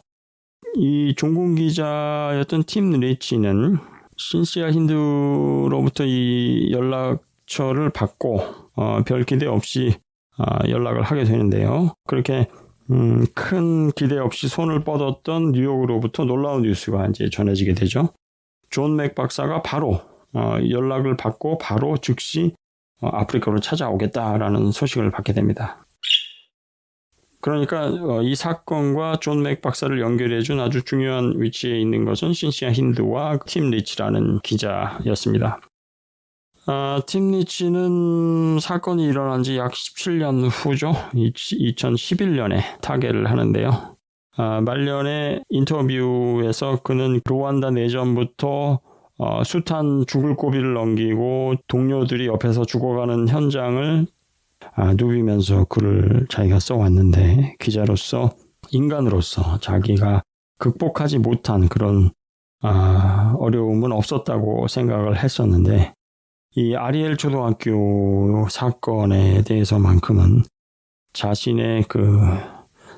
이 종군 기자였던 팀 리치는 신시아 힌드로부터 이 연락처를 받고 별 기대 없이 연락을 하게 되는데요. 그렇게 큰 기대 없이 손을 뻗었던 뉴욕으로부터 놀라운 뉴스가 이제 전해지게 되죠. 존 맥 박사가 바로 연락을 받고 바로 즉시 아프리카로 찾아오겠다라는 소식을 받게 됩니다. 그러니까 이 사건과 존 맥 박사를 연결해준 아주 중요한 위치에 있는 것은 신시아 힌드와 팀 리치라는 기자였습니다. 팀 리치는 사건이 일어난 지 약 17년 후죠. 2011년에 타계를 하는데요. 말년에 인터뷰에서 그는 루안다 내전부터 숱한 죽을 고비를 넘기고 동료들이 옆에서 죽어가는 현장을 누비면서 글을 자기가 써왔는데 기자로서 인간으로서 자기가 극복하지 못한 그런 어려움은 없었다고 생각을 했었는데 이 아리엘 초등학교 사건에 대해서만큼은 자신의 그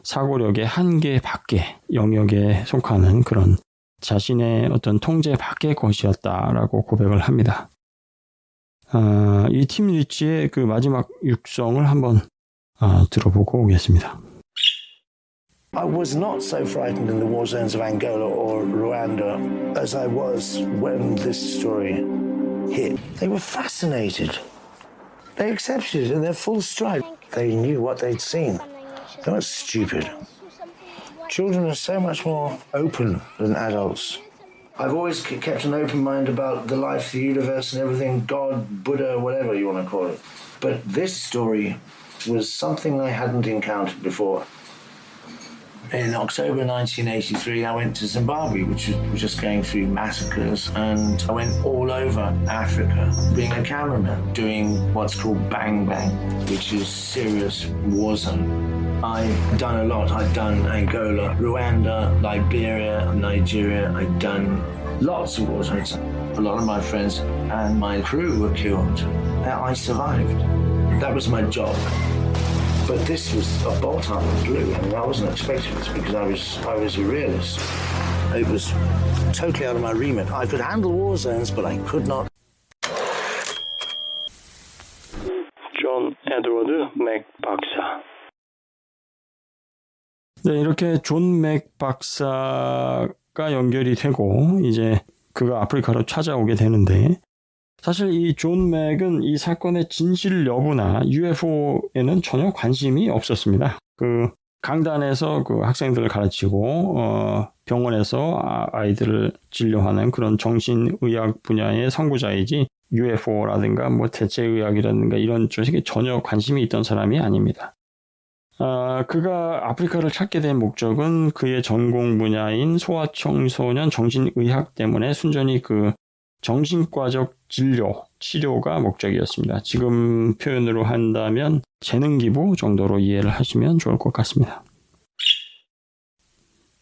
사고력의 한계 밖의 영역에 속하는 그런 자신의 어떤 통제 밖의 것이었다라고 고백을 합니다. 이 팀 리치의 그 마지막 육성을 한번 들어보고 오겠습니다. I was not so frightened in the war zones of Angola or Rwanda as I was when this story hit. They were fascinated. They accepted it in their full stride. They knew what they'd seen. They weren't stupid. Children are so much more open than adults. I've always kept an open mind about the life, the universe, and everything, God, Buddha, whatever you want to call it. But this story was something I hadn't encountered before. In October 1983, I went to Zimbabwe, which was just going through massacres, and I went all over Africa, being a cameraman, doing what's called Bang Bang, which is serious war zone. I've done a lot. I've done Angola, Rwanda, Liberia, Nigeria. I've done lots of war zones. A lot of my friends and my crew were killed. I survived. That was my job. But this was a bolt out of the blue. I mean, I wasn't expecting this because I was a realist. It was totally out of my remit. I could handle war zones, but I could not. 존 에드워드 맥 박사. 네, 이렇게 존 맥 박사가 연결이 되고 이제 그가 아프리카로 찾아오게 되는데 사실 이 존 맥은 이 사건의 진실 여부나 UFO에는 전혀 관심이 없었습니다. 그 강단에서 그 학생들을 가르치고 병원에서 아이들을 진료하는 그런 정신의학 분야의 선구자이지 UFO라든가 뭐 대체의학이라든가 이런 쪽에 전혀 관심이 있던 사람이 아닙니다. 그가 아프리카를 찾게 된 목적은 그의 전공 분야인 소아청소년 정신의학 때문에 순전히 그 정신과적 진료, 치료가 목적이었습니다. 지금 표현으로 한다면 재능기부 정도로 이해를 하시면 좋을 것 같습니다.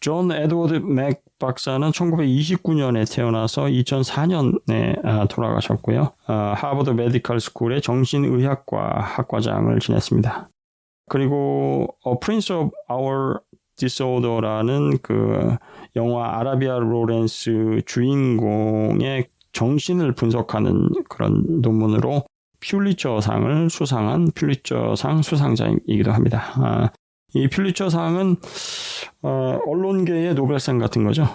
존 에드워드 맥 박사는 1929년에 태어나서 2004년에 돌아가셨고요. 하버드 메디컬 스쿨의 정신의학과 학과장을 지냈습니다. 그리고 Prince of Our Disorder라는 그 영화 아라비아 로렌스 주인공의 정신을 분석하는 그런 논문으로 퓰리처상을 수상한 퓰리처상 수상자이기도 합니다. 이 퓰리처상은 언론계의 노벨상 같은 거죠.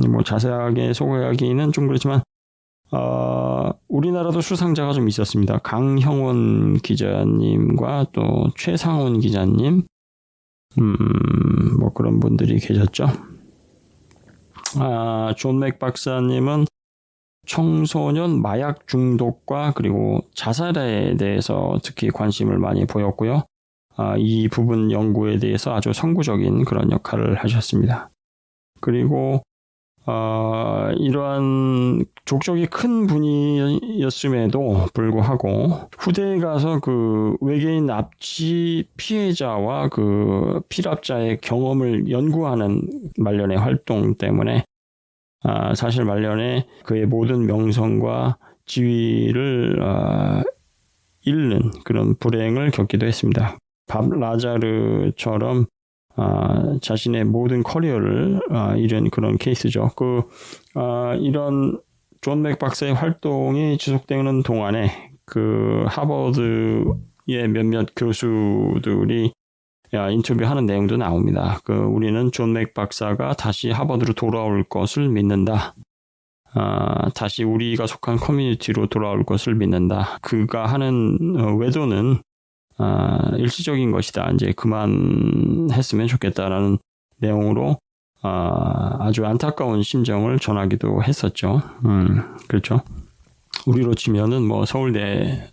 뭐 자세하게 소개하기는 좀 그렇지만 우리나라도 수상자가 좀 있었습니다. 강형원 기자님과 또 최상훈 기자님, 뭐 그런 분들이 계셨죠. 존 맥 박사님은 청소년 마약 중독과 그리고 자살에 대해서 특히 관심을 많이 보였고요. 이 부분 연구에 대해서 아주 선구적인 그런 역할을 하셨습니다. 그리고 이러한 족적이 큰 분이었음에도 불구하고 후대에 가서 그 외계인 납치 피해자와 그 피랍자의 경험을 연구하는 말년의 활동 때문에 사실 말년에 그의 모든 명성과 지위를 잃는 그런 불행을 겪기도 했습니다. 밥 라자르처럼 자신의 모든 커리어를 잃은 그런 케이스죠. 이런 존 맥 박사의 활동이 지속되는 동안에 그 하버드의 몇몇 교수들이 인터뷰하는 내용도 나옵니다. 우리는 존 맥 박사가 다시 하버드로 돌아올 것을 믿는다. 다시 우리가 속한 커뮤니티로 돌아올 것을 믿는다. 그가 하는 외도는 일시적인 것이다. 이제 그만했으면 좋겠다라는 내용으로 아주 안타까운 심정을 전하기도 했었죠. 그렇죠. 우리로 치면은 뭐 서울대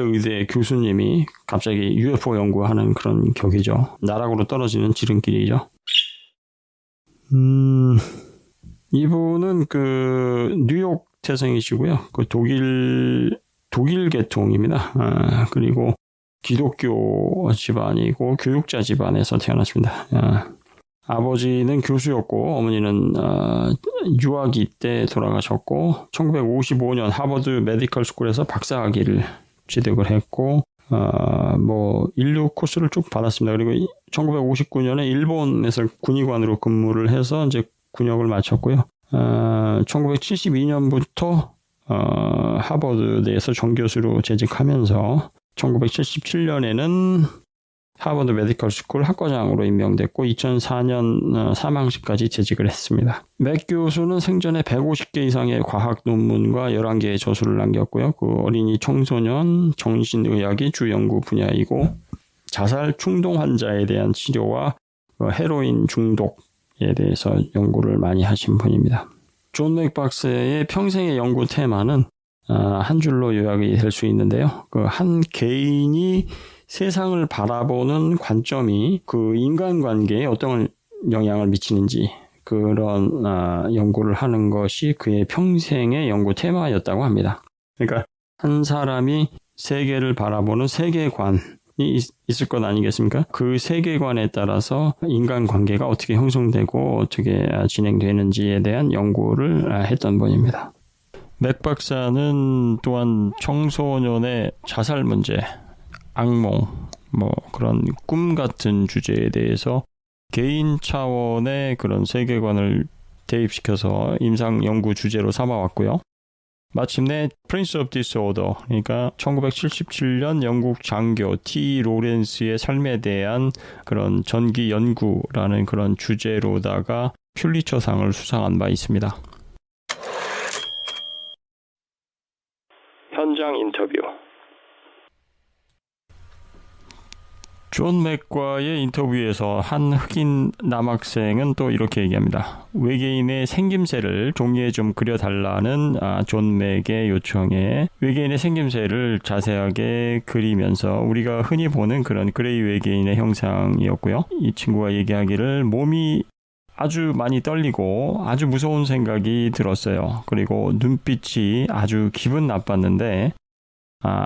의대 교수님이 갑자기 UFO 연구하는 그런 격이죠. 나락으로 떨어지는 지름길이죠. 이분은 그 뉴욕 태생이시고요. 그 독일 계통입니다. 그리고 기독교 집안이고 교육자 집안에서 태어났습니다. 아버지는 교수였고 어머니는 유아기 때 돌아가셨고 1955년 하버드 메디컬 스쿨에서 박사학위를 취득을 했고 뭐 인류 코스를 쭉 받았습니다. 그리고 1959년에 일본에서 군의관으로 근무를 해서 이제 군역을 마쳤고요. 1972년부터 하버드대에서 정교수로 재직하면서 1977년에는 하버드 메디컬 스쿨 학과장으로 임명됐고 2004년 사망시까지 재직을 했습니다. 맥 교수는 생전에 150개 이상의 과학 논문과 11개의 저술을 남겼고요. 그 어린이 청소년 정신의학이 주 연구 분야이고 자살 충동 환자에 대한 치료와 헤로인 중독에 대해서 연구를 많이 하신 분입니다. 존 맥 박사의 평생의 연구 테마는 한 줄로 요약이 될 수 있는데요. 그 한 개인이 세상을 바라보는 관점이 그 인간관계에 어떤 영향을 미치는지 그런 연구를 하는 것이 그의 평생의 연구 테마였다고 합니다. 그러니까 한 사람이 세계를 바라보는 세계관이 있을 것 아니겠습니까? 그 세계관에 따라서 인간관계가 어떻게 형성되고 어떻게 진행되는지에 대한 연구를 했던 분입니다. 맥 박사는 또한 청소년의 자살 문제, 악몽, 그런 꿈 같은 주제에 대해서 개인 차원의 그런 세계관을 대입시켜서 임상 연구 주제로 삼아왔고요. 마침내 Prince of Disorder, 그러니까 1977년 영국 장교 T. 로렌스의 삶에 대한 그런 전기 연구라는 그런 주제로다가 퓰리처상을 수상한 바 있습니다. 현장 인터뷰. 존 맥과의 인터뷰에서 한 흑인 남학생은 또 이렇게 얘기합니다. 외계인의 생김새를 종이에 좀 그려달라는 존 맥의 요청에 외계인의 생김새를 자세하게 그리면서 우리가 흔히 보는 그런 그레이 외계인의 형상이었고요. 이 친구가 얘기하기를 몸이 아주 많이 떨리고 아주 무서운 생각이 들었어요. 그리고 눈빛이 아주 기분 나빴는데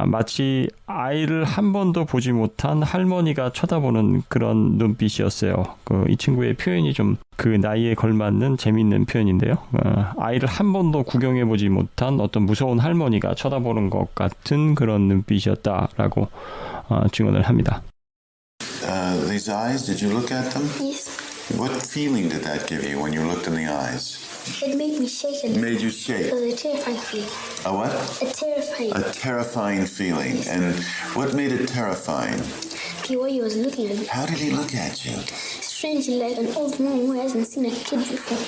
마치 아이를 한 번도 보지 못한 할머니가 쳐다보는 그런 눈빛이었어요. 이 친구의 표현이 좀 그 나이에 걸맞는 재미있는 표현인데요. 아이를 한 번도 구경해보지 못한 어떤 무서운 할머니가 쳐다보는 것 같은 그런 눈빛이었다라고 증언을 합니다. These eyes, did you look at them? Yes. What feeling did that give you when you looked in the eyes? It made me shake. It made you shake. It was a terrifying feeling. A what? A terrifying feeling. And what made it terrifying? The way he was looking at me. How did he look at you? Strangely, like an old woman who hasn't seen a kid before.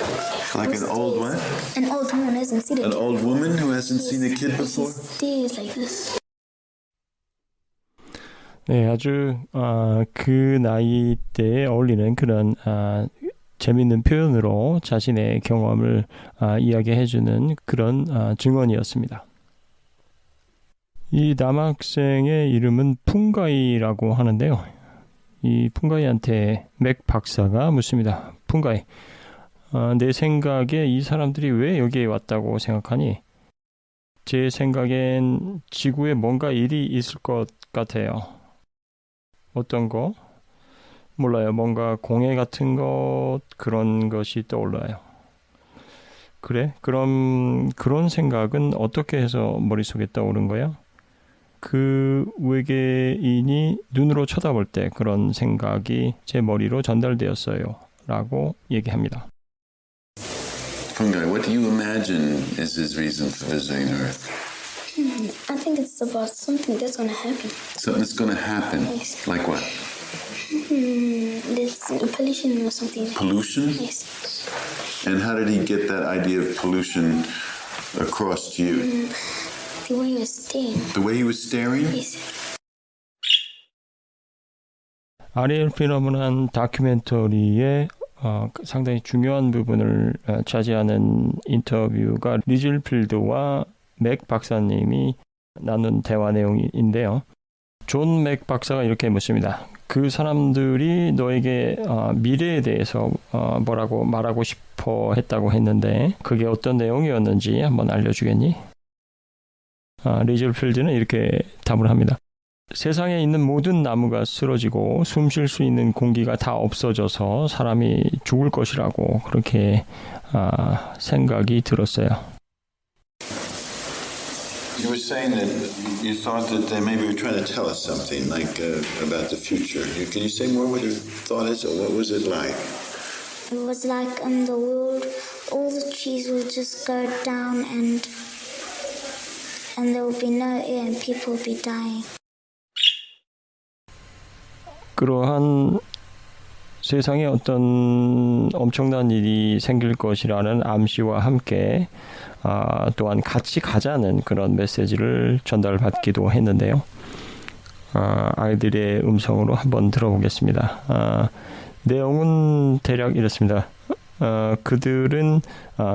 Like an old what? An old woman who hasn't seen a kid. An old woman who hasn't seen a kid before? He stares like this. 네, 아주 그 나이 때에 어울리는 그런 재밌는 표현으로 자신의 경험을 이야기해주는 그런 증언이었습니다. 이 남학생의 이름은 푼가이라고 하는데요. 이 푼가이한테 맥 박사가 묻습니다. 푼가이, 내 생각에 이 사람들이 왜 여기에 왔다고 생각하니? 제 생각엔 지구에 뭔가 일이 있을 것 같아요. 어떤 거? 몰라요. 뭔가 공해 같은 것, 그런 것이 떠올라요. 그래? 그럼 그런 생각은 어떻게 해서 머릿속에 떠오른 거야? 그 외계인이 눈으로 쳐다볼 때 그런 생각이 제 머리로 전달되었어요. 라고 얘기합니다. Fungi, what do you imagine is his reason for visiting Earth? I think it's about something that's going to happen. Something that's going to happen? Yes. Like what? There's pollution or something. Pollution? Yes. And how did he get that idea of pollution across to you? The way he was staring. The way he was staring? Yes. 아리엘 피너문한 다큐멘터리의 상당히 중요한 부분을 차지하는 인터뷰가 리즐필드와 맥 박사님이 나눈 대화 내용인데요. 존 맥 박사가 이렇게 묻습니다. 그 사람들이 너에게 미래에 대해서 뭐라고 말하고 싶어 했다고 했는데 그게 어떤 내용이었는지 한번 알려주겠니? 리즐필드는 이렇게 답을 합니다. 세상에 있는 모든 나무가 쓰러지고 숨 쉴 수 있는 공기가 다 없어져서 사람이 죽을 것이라고 그렇게 생각이 들었어요. You were saying that you thought that they maybe were trying to tell us something, like about the future. Can you say more what your thought is, or what was it like? It was like in the world, all the trees will just go down and there will be no air and people will be dying. 그러한 세상에 어떤 엄청난 일이 생길 것이라는 암시와 함께 또한 같이 가자는 그런 메시지를 전달받기도 했는데요. 아이들의 음성으로 한번 들어보겠습니다. 내용은 대략 이렇습니다. 그들은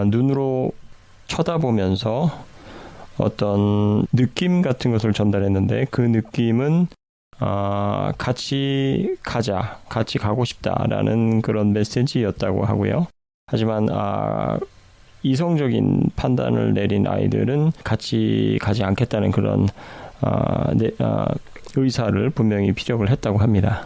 눈으로 쳐다보면서 어떤 느낌 같은 것을 전달했는데 그 느낌은 같이 가자, 같이 가고 싶다라는 그런 메시지였다고 하고요. 하지만 이성적인 판단을 내린 아이들은 같이 가지 않겠다는 그런 의사를 분명히 피력을 했다고 합니다.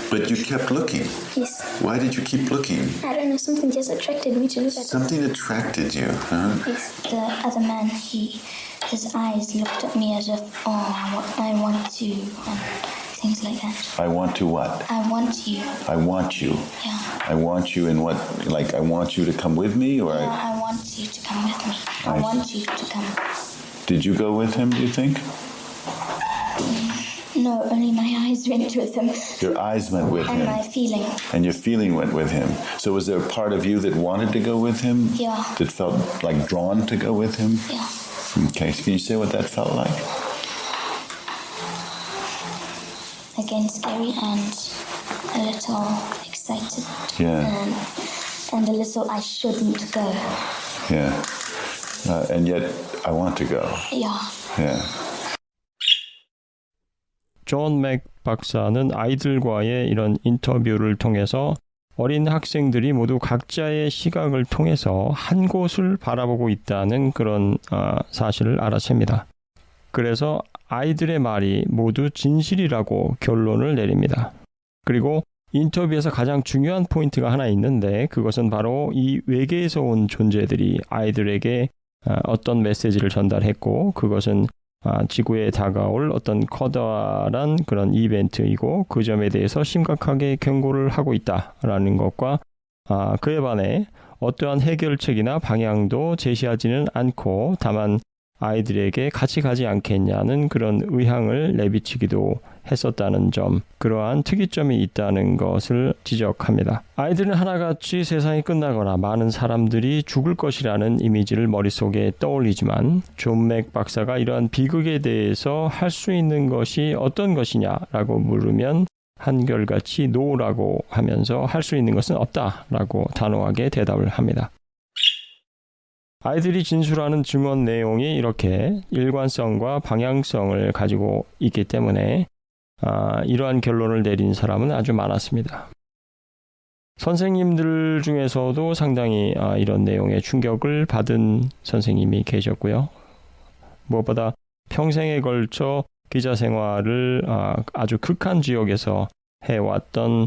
But you kept looking. Yes. Why did you keep looking? I don't know, something just attracted me to look at Something attracted you, huh? Yes, the other man, his eyes looked at me as if, I want to, and things like that. I want to what? I want you. I want you. Yeah. I want you in what? Like I want you to come with me, or I want you to come with me. I want you to come. Did you go with him? Do you think? No, only my eyes went with him. Your eyes went with And him, my feeling. and your feeling went with him. So was there a part of you that wanted to go with him? Yeah. That felt like drawn to go with him? Yeah. Okay. So can you say what that felt like? Again, scary and a little excited. Yeah. And a little I shouldn't go. Yeah. And yet I want to go. Yeah. Yeah. 존 맥 박사는 아이들과의 이런 인터뷰를 통해서 어린 학생들이 모두 각자의 시각을 통해서 한 곳을 바라보고 있다는 그런 사실을 알아챕니다. 그래서 아이들의 말이 모두 진실이라고 결론을 내립니다. 그리고 인터뷰에서 가장 중요한 포인트가 하나 있는데 그것은 바로 이 외계에서 온 존재들이 아이들에게 어떤 메시지를 전달했고 그것은 지구에 다가올 어떤 커다란 그런 이벤트이고 그 점에 대해서 심각하게 경고를 하고 있다라는 것과 그에 반해 어떠한 해결책이나 방향도 제시하지는 않고 다만 아이들에게 같이 가지 않겠냐는 그런 의향을 내비치기도 했었다는 점, 그러한 특이점이 있다는 것을 지적합니다. 아이들은 하나같이 세상이 끝나거나 많은 사람들이 죽을 것이라는 이미지를 머릿속에 떠올리지만 존 맥 박사가 이러한 비극에 대해서 할 수 있는 것이 어떤 것이냐라고 물으면 한결같이 no라고 하면서 할 수 있는 것은 없다라고 단호하게 대답을 합니다. 아이들이 진술하는 증언 내용이 이렇게 일관성과 방향성을 가지고 있기 때문에 이러한 결론을 내린 사람은 아주 많았습니다. 선생님들 중에서도 상당히 이런 내용에 충격을 받은 선생님이 계셨고요. 무엇보다 평생에 걸쳐 기자 생활을 아주 극한 지역에서 해왔던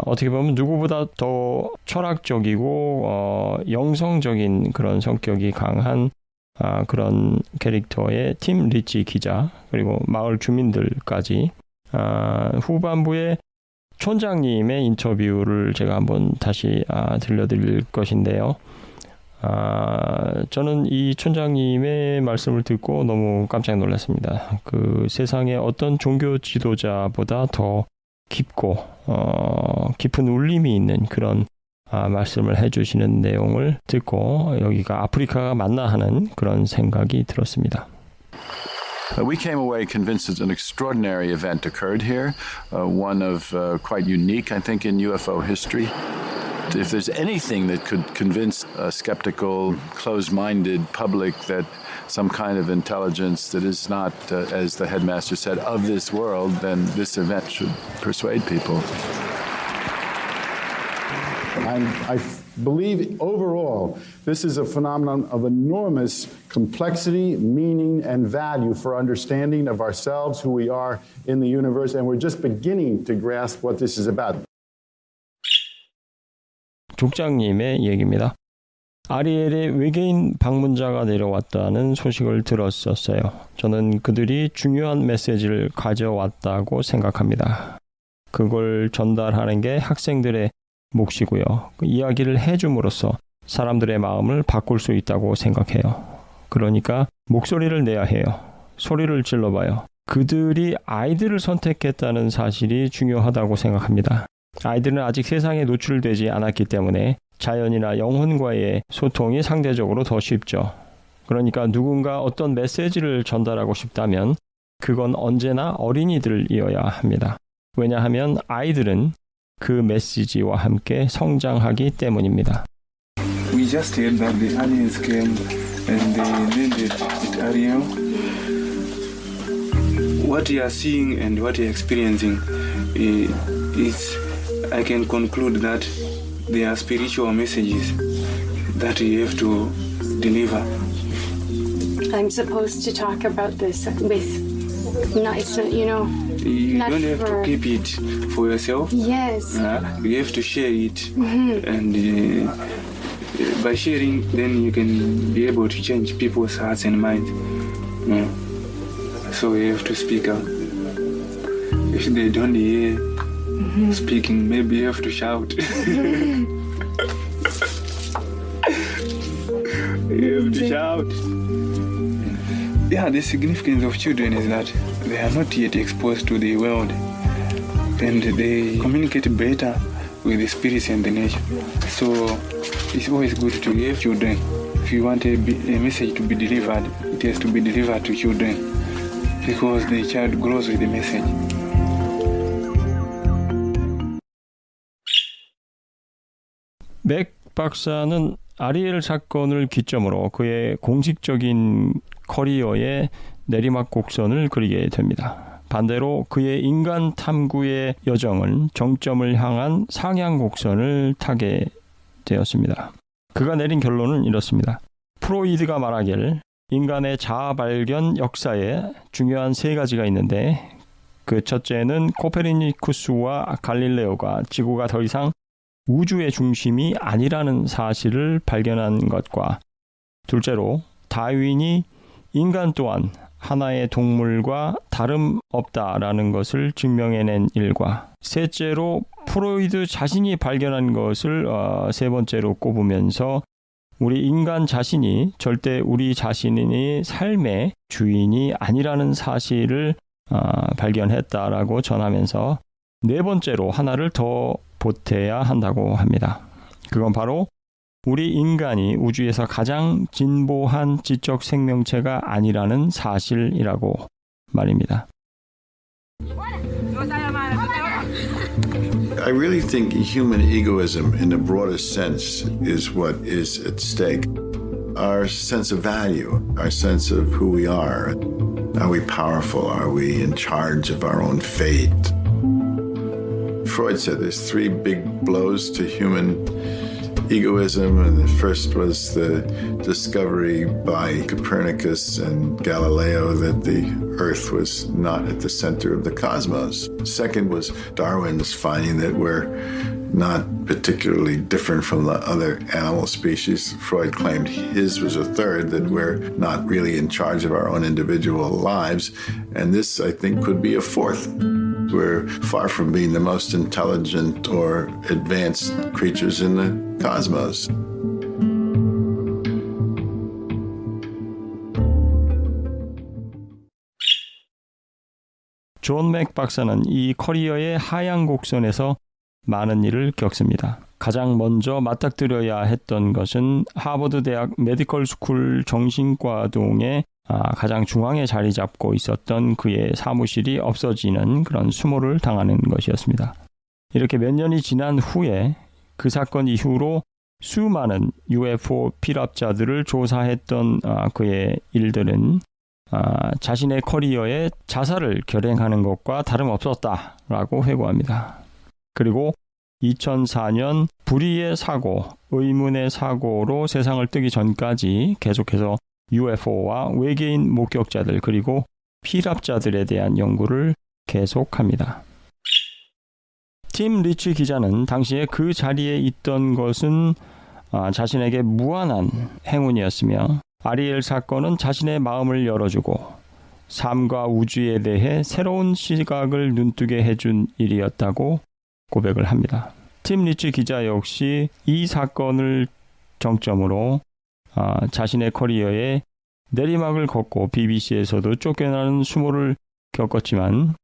어떻게 보면 누구보다 더 철학적이고 영성적인 그런 성격이 강한 그런 캐릭터의 팀 리치 기자 그리고 마을 주민들까지 후반부에 촌장님의 인터뷰를 제가 한번 다시 들려드릴 것인데요. 저는 이 촌장님의 말씀을 듣고 너무 깜짝 놀랐습니다. 그 세상에 어떤 종교 지도자보다 더 깊고 깊은 울림이 있는 그런 말씀을 해주시는 내용을 듣고 여기가 아프리카가 맞나 하는 그런 생각이 들었습니다. We came away convinced that an extraordinary event occurred here, one of quite unique, I think, in UFO history. If there's anything that could convince a skeptical, closed-minded public that some kind of intelligence that is not, as the headmaster said, of this world, then this event should persuade people. I believe overall this is a phenomenon of enormous complexity, meaning, and value for understanding of ourselves, who we are in the universe, and we're just beginning to grasp what this is about. 족장님의 얘기입니다. 아리엘의 외계인 방문자가 내려왔다는 소식을 들었었어요. 저는 그들이 중요한 메시지를 가져왔다고 생각합니다. 그걸 전달하는 게 학생들의 몫이고요. 그 이야기를 해줌으로써 사람들의 마음을 바꿀 수 있다고 생각해요. 그러니까 목소리를 내야 해요. 소리를 질러봐요. 그들이 아이들을 선택했다는 사실이 중요하다고 생각합니다. 아이들은 아직 세상에 노출되지 않았기 때문에 자연이나 영혼과의 소통이 상대적으로 더 쉽죠. 그러니까 누군가 어떤 메시지를 전달하고 싶다면 그건 언제나 어린이들이어야 합니다. 왜냐하면 아이들은 그 메시지와 함께 성장하기 때문입니다. We just heard that the aliens came and they named it Ariel. What you are seeing and what you are experiencing is, I can conclude that they are spiritual messages that you have to deliver. I'm supposed to talk about this with, not, it's not, you know. You not don't have for, to keep it for yourself. Yes. You have to share it, and by sharing, then you can be able to change people's hearts and minds. So you have to speak out. If they don't hear speaking, maybe you have to shout. You have to shout. Yeah, the significance of children is that they are not yet exposed to the world, and they communicate better with the spirits and the nature. So it's always good to give children. If you want a message to be delivered, it has to be delivered to children, because the child grows with the message. 맥 박사는 아리엘 사건을 기점으로 그의 공식적인 커리어의 내리막 곡선을 그리게 됩니다. 반대로 그의 인간 탐구의 여정은 정점을 향한 상향 곡선을 타게 되었습니다. 그가 내린 결론은 이렇습니다. 프로이드가 말하길 인간의 자아 발견 역사에 중요한 세 가지가 있는데, 그 첫째는 코페르니쿠스와 갈릴레오가 지구가 더 이상 우주의 중심이 아니라는 사실을 발견한 것과, 둘째로 다윈이 인간 또한 하나의 동물과 다름없다라는 것을 증명해낸 일과, 셋째로 프로이드 자신이 발견한 것을 세 번째로 꼽으면서 우리 인간 자신이 절대 우리 자신의 삶의 주인이 아니라는 사실을 발견했다라고 전하면서 네 번째로 하나를 더 보태야 한다고 합니다. 그건 바로 우리 인간이 우주에서 가장 진보한 지적 생명체가 아니라는 사실이라고 말입니다. I really think human egoism in the broadest sense is what is at stake. Our sense of value, our sense of who we are. Are we powerful? Are we in charge of our own fate? Freud said there's three big blows to human egoism, and the first was the discovery by Copernicus and Galileo that the Earth was not at the center of the cosmos. Second was Darwin's finding that we're not particularly different from the other animal species. Freud claimed his was a third, that we're not really in charge of our own individual lives. And this, I think, could be a fourth. We're far from being the most intelligent or advanced creatures in the cosmos. 존 맥 박사는 이 커리어의 하향 곡선에서 많은 일을 겪습니다. 가장 먼저 맞닥뜨려야 했던 것은 하버드 대학 메디컬 스쿨 정신과동의 가장 중앙에 자리 잡고 있었던 그의 사무실이 없어지는 그런 수모를 당하는 것이었습니다. 이렇게 몇 년이 지난 후에 그 사건 이후로 수많은 UFO 피랍자들을 조사했던 그의 일들은 자신의 커리어에 자살을 결행하는 것과 다름없었다라고 회고합니다. 그리고 2004년 불의의 사고, 의문의 사고로 세상을 뜨기 전까지 계속해서 UFO와 외계인 목격자들 그리고 피랍자들에 대한 연구를 계속합니다. 팀 리치 기자는 당시에 그 자리에 있던 것은 자신에게 무한한 행운이었으며 아리엘 사건은 자신의 마음을 열어주고 삶과 우주에 대해 새로운 시각을 눈뜨게 해준 일이었다고 고백을 합니다. 팀 리치 기자 역시 이 사건을 정점으로 자신의 커리어에 내리막을 걷고 BBC에서도 쫓겨나는 수모를 겪었지만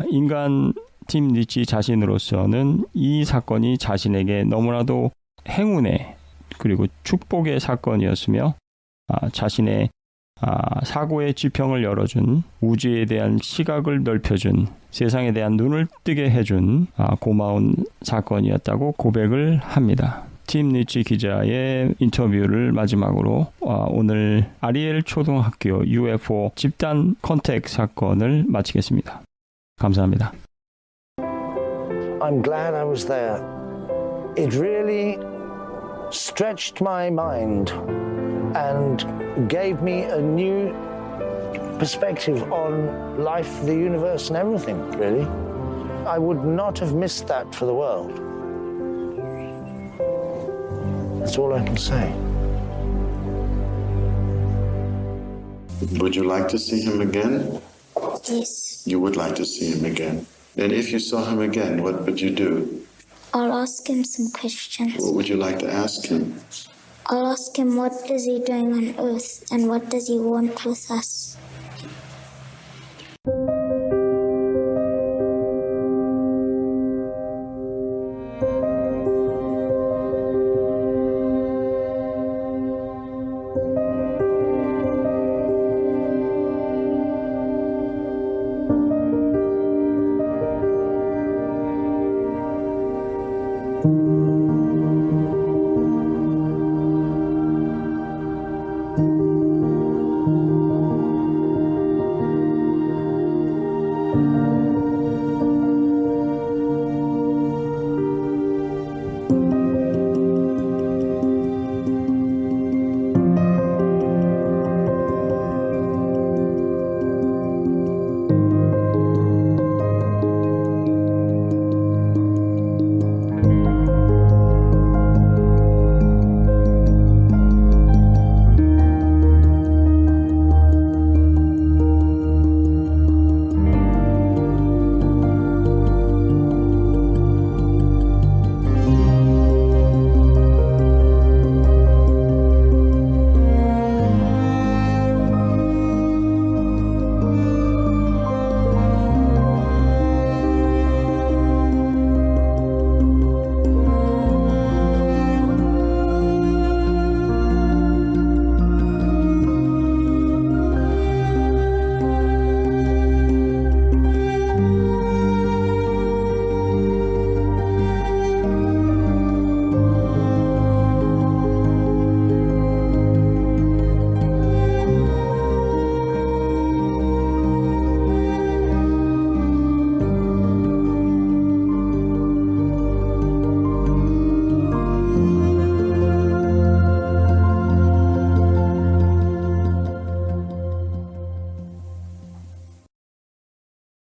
인간 팀 리치 자신으로서는 이 사건이 자신에게 너무나도 행운의 그리고 축복의 사건이었으며 자신의 사고의 지평을 열어준, 우주에 대한 시각을 넓혀준, 세상에 대한 눈을 뜨게 해준 고마운 사건이었다고 고백을 합니다. 팀 리치 기자의 인터뷰를 마지막으로 오늘 아리엘 초등학교 UFO 집단 컨택 사건을 마치겠습니다. 감사합니다. I'm glad I was there. It really stretched my mind and gave me a new perspective on life, the universe, and everything, really. I would not have missed that for the world. That's all I can say. Would you like to see him again? Yes. You would like to see him again. And if you saw him again, what would you do? I'll ask him some questions. What would you like to ask him? I'll ask him what is he doing on Earth and what does he want with us.